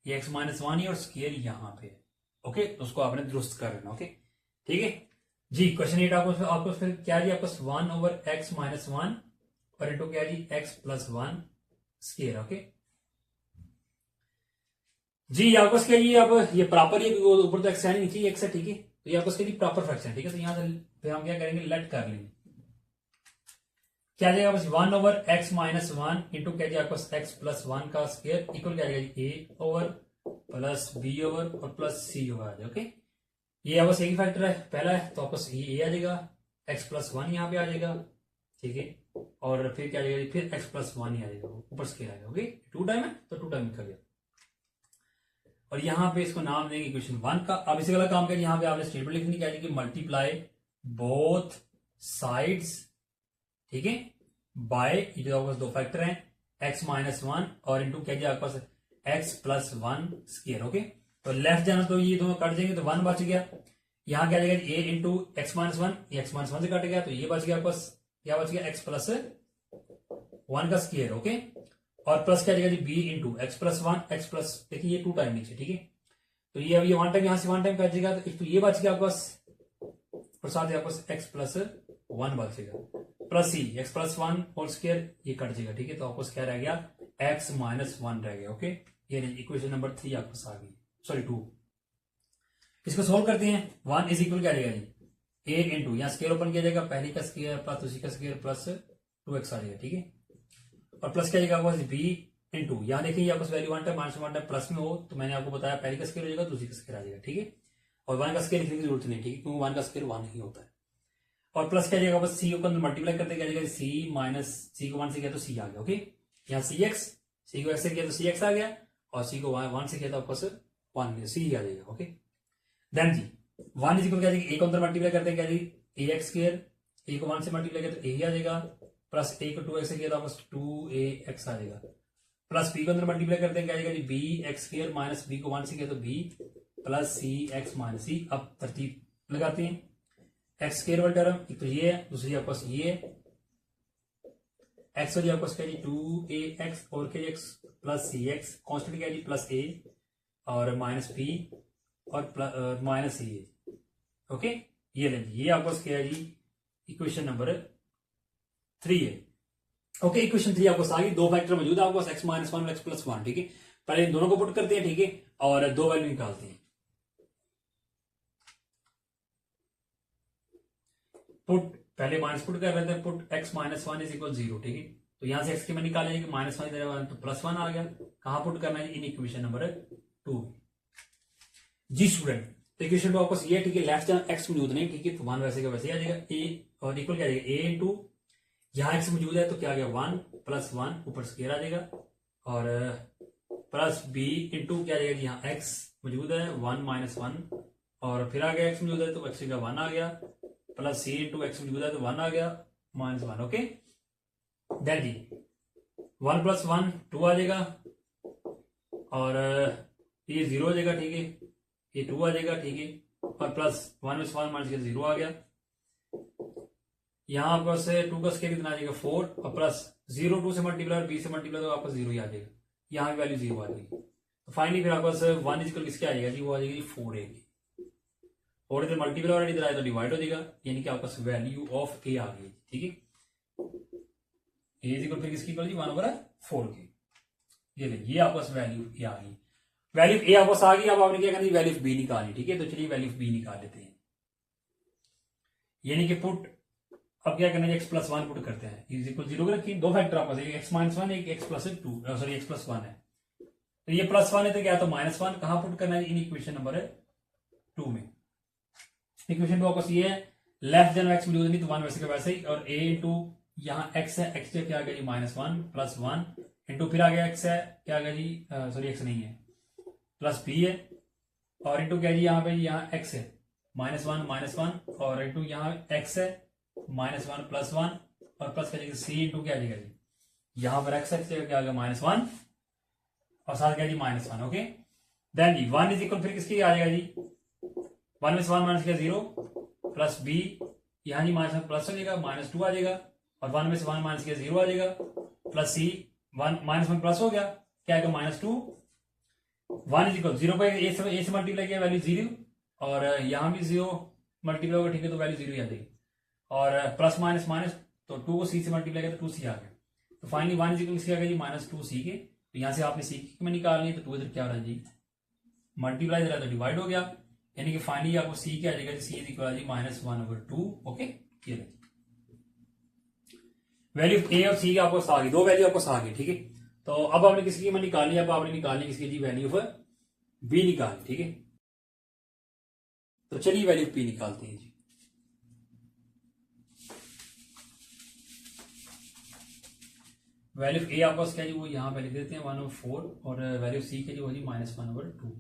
ये x -1 है और स्केयर यहाँ पे है ओके तो उसको आपने दुरुस्त कर लेना ओके ठीक है जी। क्वेश्चन 8 आपको फिर क्या जी आपको 1 ओवर x -1 और इंटू क्या जी x प्लस 1 स्केयर ओके जी आपको क्या जी अब ये प्रॉपर ये ऊपर तो एक्स है नीचे एक्स है ठीक है तो ये आपको इसके लिए प्रॉपर फ्रैक्शन ठीक है। तो यहां से फिर हम क्या करेंगे लेट कर लेंगे क्या जाएगा बस 1 ओवर x -1 इंटू क्या जाएगा आपको x प्लस 1 का स्क्वायर इक्वल क्या जाएगा a over plus b over और प्लस c ओवर ओके ये आपको एक फैक्टर है पहला है तो आपको ये आ जाएगा x प्लस 1 यहाँ पे आ जाएगा ठीक है और फिर क्या जाएगा फिर x प्लस 1 ही आ जाएगा ऊपर स्क्वायर आएगा ओके 2 टाइम है तो 2 टाइम लिखा गया और यहाँ पे इसको नाम देंगे इक्वेशन 1 का। अब इसी वाला काम करें यहाँ पे आपने स्टेटमेंट लिखनी क्या है कि मल्टीप्लाई बोथ साइड्स ठीक है बाय ये जो आपके पास दो फैक्टर हैं x -1 और इंटू क्या आपके पास x प्लस 1 स्क्वायर ओके तो लेफ्ट जाना तो ये दोनों कट जाएंगे तो 1 बच गया यहाँ क्या जाएगा a इंटू x -1 ये x -1 से कट गया तो ये बच गया आपके पास क्या बच गया x प्लस 1 का स्क्वायर ओके और प्लस क्या जाएगा जी b into x plus 1 x plus देखिए ये 2 टाइम नीचे ठीक है तो ये अब ये 1 टाइम यहां से 1 टाइम कट जाएगा तो ये बच गया आपके पास और साथ ही आपके पास एक्स प्लस 1 बचेगा plus c x plus 1 whole square ये कट जाएगा ठीक है तो आपको क्या रह गया x -1 रह गया ओके ये इक्वेशन नंबर 3 आपके पास आ गई सॉरी 2। इसको सोल्व करते हैं 1 इज इक्वल क्या जाएगा जी a इंटू यहाँ स्क्वायर ओपन किया जाएगा पहले का स्क्वायर प्लस उसी का स्क्वायर प्लस 2x आ जाएगा ठीक है और प्लस क्या जाएगा b इंटू यहाँ देखिए आपको वैल्यू 1 टाइम -1 टाइम प्लस में हो तो मैंने आपको बताया पहले का स्क्वायर हो जाएगा दूसरी का स्क्वायर आ जाएगा ठीक है और 1 का स्क्वायर लिखने की जरूरत नहीं ठीक है क्योंकि 1 का स्क्वायर 1 ही होता है और प्लस क्या जाएगा बस c को मल्टीप्लाई करते क्या जाएगा c माइनस c को 1 से किया तो c आ गया ओके यहाँ c को x से किया तो cx आ गया और c को 1 से किया तो आपको 1 c आ जाएगा ओके देन जी 1 इज इक्वल क्या जाएगा a को अंदर मल्टीप्लाई करते क्या जाएगी ax स्क्वायर a को 1 से मल्टीप्लाई करते तो a ही आ जाएगा प्लस a को 2x से किया तो आपको 2ax आ जाएगा प्लस b को अंदर मल्टीप्लाई करते हैं क्या जाएगा जी bx स्क्वायर माइनस b को 1 से किया तो b plus cx minus c। अब तरतीब लगाते हैं एक्स स्क्वायर वाला टर्म एक तो ये है दूसरी आपके पास ये एक्स वाली आपको क्या जी 2ax और के एक्स प्लस सी एक्स कॉन्स्टेंट क्या जी प्लस a और माइनस b और माइनस सी ओके ये लेंगे ये आपको क्या है जी इक्वेशन नंबर 3 है ओके। इक्वेशन 3 आपको आ गई दो फैक्टर मौजूद है आपको x -1 और x प्लस 1 ठीक है पहले इन दोनों को पुट करते हैं ठीक है और दो वैल्यू निकालते हैं। पुट पहले माइनस पुट कर रहे थे, put x minus one is equal 0, ठीक है। तो यहां से x की मैं निकाल लेंगे, माइनस वन तो प्लस वन आ गया। कहां पुट करना है? In equation number 2। जी स्टूडेंट, तो इक्वेशन 2 आपको ये, ठीक है, लेफ्ट जहां x मौजूद नहीं, ठीक है, तो वन वैसे का वैसे आ जाएगा, a और इक्वल क्या आ जाएगा, a इंटू यहां x मौजूद है तो क्या आ गया 1 प्लस 1 ऊपर स्क्वायर आ जाएगा, और प्लस b इंटू क्या आ जाएगा, यहाँ x मौजूद है 1 माइनस 1, और फिर आ गया x मौजूद है तो x का 1 आ गया, प्लस c इंटू x मौजूद है तो 1 आ गया माइनस 1। ओके, दैट जी 1 प्लस 1 2 आ जाएगा, और ये 0 हो जाएगा, ठीक है, ये 2 आ जाएगा, ठीक है, और प्लस 1 में 1 माइनस 0 आ गया। यहां पर से 2 का स्क्वायर कितना आ जाएगा 4, और प्लस 0 2 से मल्टीप्लाई और b से मल्टीप्लाई तो आपस 0 ही आ जाएगा, यहाँ की वैल्यू 0 आ जाएगी। तो फाइनली फिर आपस 1 इक्वल किसके आ जाएगा जी, वो आ जाएगी 4 a की, और इधर मल्टीप्लाई और इधर आए तो डिवाइड हो जाएगा, यानी कि आपस वैल्यू ऑफ a आ गई, ठीक है। a इज इक्वल फिर किसकी इक्वल जी 1/4 की, ये ले, ये आपस वैल्यू a आ गई, वैल्यू a आपस आ गई। अब आपने क्या करना, वैल्यू b निकालनी, ठीक है। तो चलिए वैल्यू b निकाल लेते हैं, यानी कि पुट, अब क्या करना है, x प्लस 1 पुट करते हैं, इज इक्वल 0 रखिए, दो फैक्टर आपस, एक x माइनस 1 एक x plus 2, sorry x plus 1 है, तो ये प्लस 1 है तो क्या, तो माइनस 1 कहां पुट करना है, इन इक्वेशन नंबर 2 में। इक्वेशन 2 आपस ये है, लेफ्ट देन x मौजूद नहीं तो 1 वैसे का वैसे ही, और a इंटू यहाँ x है, x क्या आ गया जी माइनस 1 प्लस 1 इंटू फिर आ गया x है, क्या आ गया जी, सॉरी x नहीं है, प्लस b है, और इंटू क्या जी यहाँ पे, यहाँ x है माइनस 1 और इंटू यहाँ x है माइनस 1 प्लस 1, और प्लस क्या जाएगा c इंटू क्या आ जाएगा जी, यहाँ पर x क्या आ गया माइनस 1, और साथ क्या जी माइनस 1। ओके, देन जी 1 इज इक्वल फिर किसकी आ जाएगा जी, 1 में से 1 माइनस क्या 0, प्लस b, यहाँ जी माइनस प्लस हो जाएगा माइनस 2 आ जाएगा, और 1 में से 1 माइनस क्या 0 आ जाएगा, प्लस c 1 माइनस 1 प्लस हो गया, क्या आएगा माइनस 2। 1 इज इक्वल 0 पर a से मल्टीप्लाई किया वैल्यू 0, और यहाँ भी 0 मल्टीप्लाई होगा, ठीक है, तो वैल्यू 0 ही आ जाएगी, और प्लस माइनस माइनस, तो 2 को c से मल्टीप्लाई किया तो 2c आ गया, तो फाइनली 1 इज इक्वल आ गया जी माइनस 2c के। तो यहाँ से आपने c की में निकालनी है, तो 2 इधर क्या हो रहा है जी मल्टीप्लाई इधर तो डिवाइड हो गया, यानी कि फाइनली आपको c क्या आ जाएगा, c इज इक्वल जी माइनस 1/2। ओके, क्लियर है, वैल्यू a और c आपको आ गई, दो वैल्यू आपको आ गई, ठीक है। तो अब आपने किसकी में निकालनी है, अब आपने निकालनी किसकी जी, वैल्यू ऑफ b निकालनी, ठीक है। तो चलिए वैल्यू p निकालते हैं जी। वैल्यू a आपको क्या जी, वो यहां पे लिख देते हैं 1/4, और वैल्यू c के जी वो जी माइनस 1/2।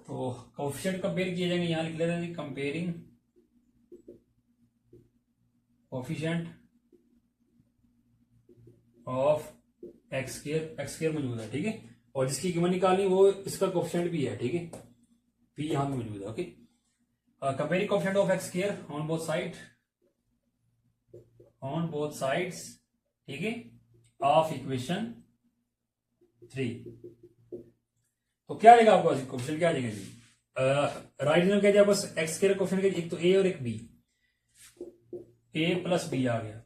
तो कोएफिशिएंट कंपेयर किए जाएंगे, यहां लिख लेते हैं comparing coefficient of x square मौजूद है, ठीक है, और जिसकी कीमत निकालनी वो इसका कोएफिशिएंट भी है, ठीक है, p यहां पे मौजूद है। Okay, comparing coefficient of x square on both sides, ठीक है, ऑफ इक्वेशन 3। तो क्या आ जाएगा आपको कोएफिशिएंट, क्या आ जाएगा जी, राइट हैंड क्या जाएगा बस एक्स स्क्वायर कोएफिशिएंट, एक तो a और एक b, a प्लस b आ गया,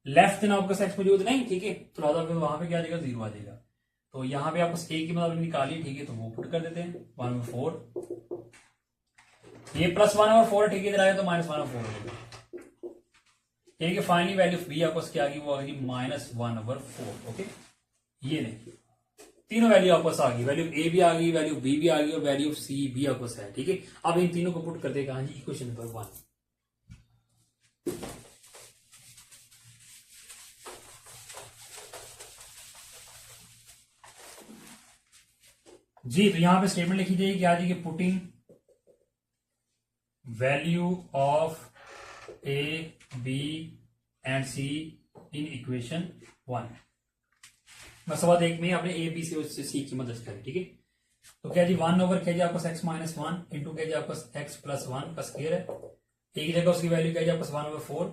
लेफ्ट ना आपका एक्स मौजूद नहीं, ठीक है, तो राधा फिर वहां पे क्या आ जाएगा 0 आ जाएगा। तो यहाँ पे आपको a की मतलब निकाली, ठीक है, तो वो पुट कर देते हैं 1/4, ये प्लस 1/4, ठीक है, इधर आया तो माइनस 1/4 हो जाएगा, यानी कि फाइनली वैल्यू b आपको क्या आ गई, वो आ गई माइनस 1/4। ओके, ये नहीं, तीनों वैल्यू आपस आ गई, वैल्यू a भी आ गई, वैल्यू b भी आ गई, और वैल्यू c भी आपस है, ठीक है। अब इन तीनों को पुट करते हैं कहां जी, इक्वेशन नंबर 1। जी, तो यहां पे स्टेटमेंट लिखी जाएगी क्या जी, putting value of a b and c in equation 1। मैं सवाल एक में आपने a b से c की मदद करी, ठीक है। तो क्या जी 1 क्या जी आपको x माइनस 1 इंटू क्या जी आपको x प्लस 1 का स्क्वायर है, एक जगह उसकी वैल्यू क्या जी आपको 1/4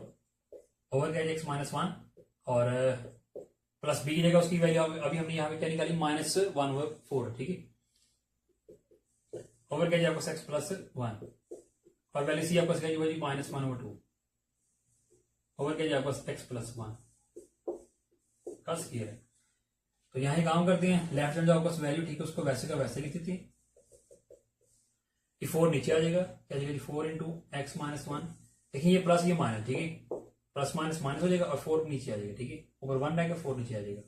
ओवर क्या जी x माइनस 1, और प्लस b की जगह उसकी वैल्यू अभी हमने यहाँ पे क्या निकाली माइनस 1/4, ठीक है, ओवर क्या जी आपको x प्लस 1, और वैल्यू c आपको क्या जी माइनस 1/2 ओवर क्या जी आपको x प्लस 1। का स्क्वायर है। तो यहाँ ही काम करते हैं, लेफ्ट हैंड जो आपका वैल्यू ठीक है उसको वैसे का वैसे लिख देते हैं। ये 4 नीचे आ जाएगा, क्या जाएगा 4 इंटू एक्स माइनस 1। देखिए ये प्लस ये माइनस, ठीक है, प्लस माइनस माइनस हो जाएगा और 4 नीचे आ जाएगा, ठीक है, ऊपर 1 रहेगा 4 नीचे आ जाएगा,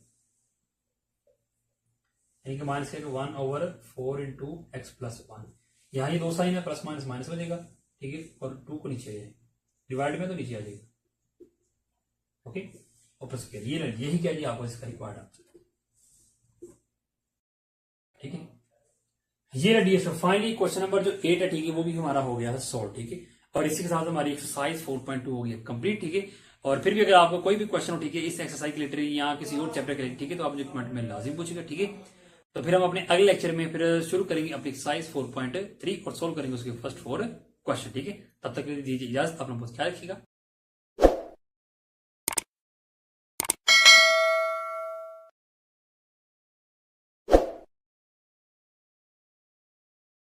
यानी कि माइनस का 1 ओवर 4 इंटू एक्स प्लस 1। यहाँ ये 2 साइन है, प्लस माइनस माइनस हो जाएगा, ठीक है, और 2 को नीचे आ जाएगा, डिवाइड में तो नीचे आ जाएगा, ओके, ऊपर स्क्वायर। ये यही क्या जी आपको इसका रिक्वायर्ड आंसर, ठीक है। ये रही फाइनली क्वेश्चन नंबर जो 8 है, ठीक है, वो भी हमारा हो गया है सॉल्व, ठीक है। और इसी के साथ हमारी एक्सरसाइज 4.2 हो गई कंप्लीट, ठीक है। और फिर भी अगर आपको कोई भी क्वेश्चन हो, ठीक है, इस एक्सरसाइज के रिलेटेड या किसी और चैप्टर के रिलेटेड, ठीक है, तो आप मुझे कमेंट में लाजिम पूछेगा, ठीक है। तो फिर हम अपने अगले लेक्चर में फिर शुरू करेंगे अपनी एक्सरसाइज 4.3 और सोल्व करेंगे उसके फर्स्ट 4 क्वेश्चन, ठीक है। तब तक के लिए दीजिए इजाजत, अपना बहुत ख्याल रखिएगा।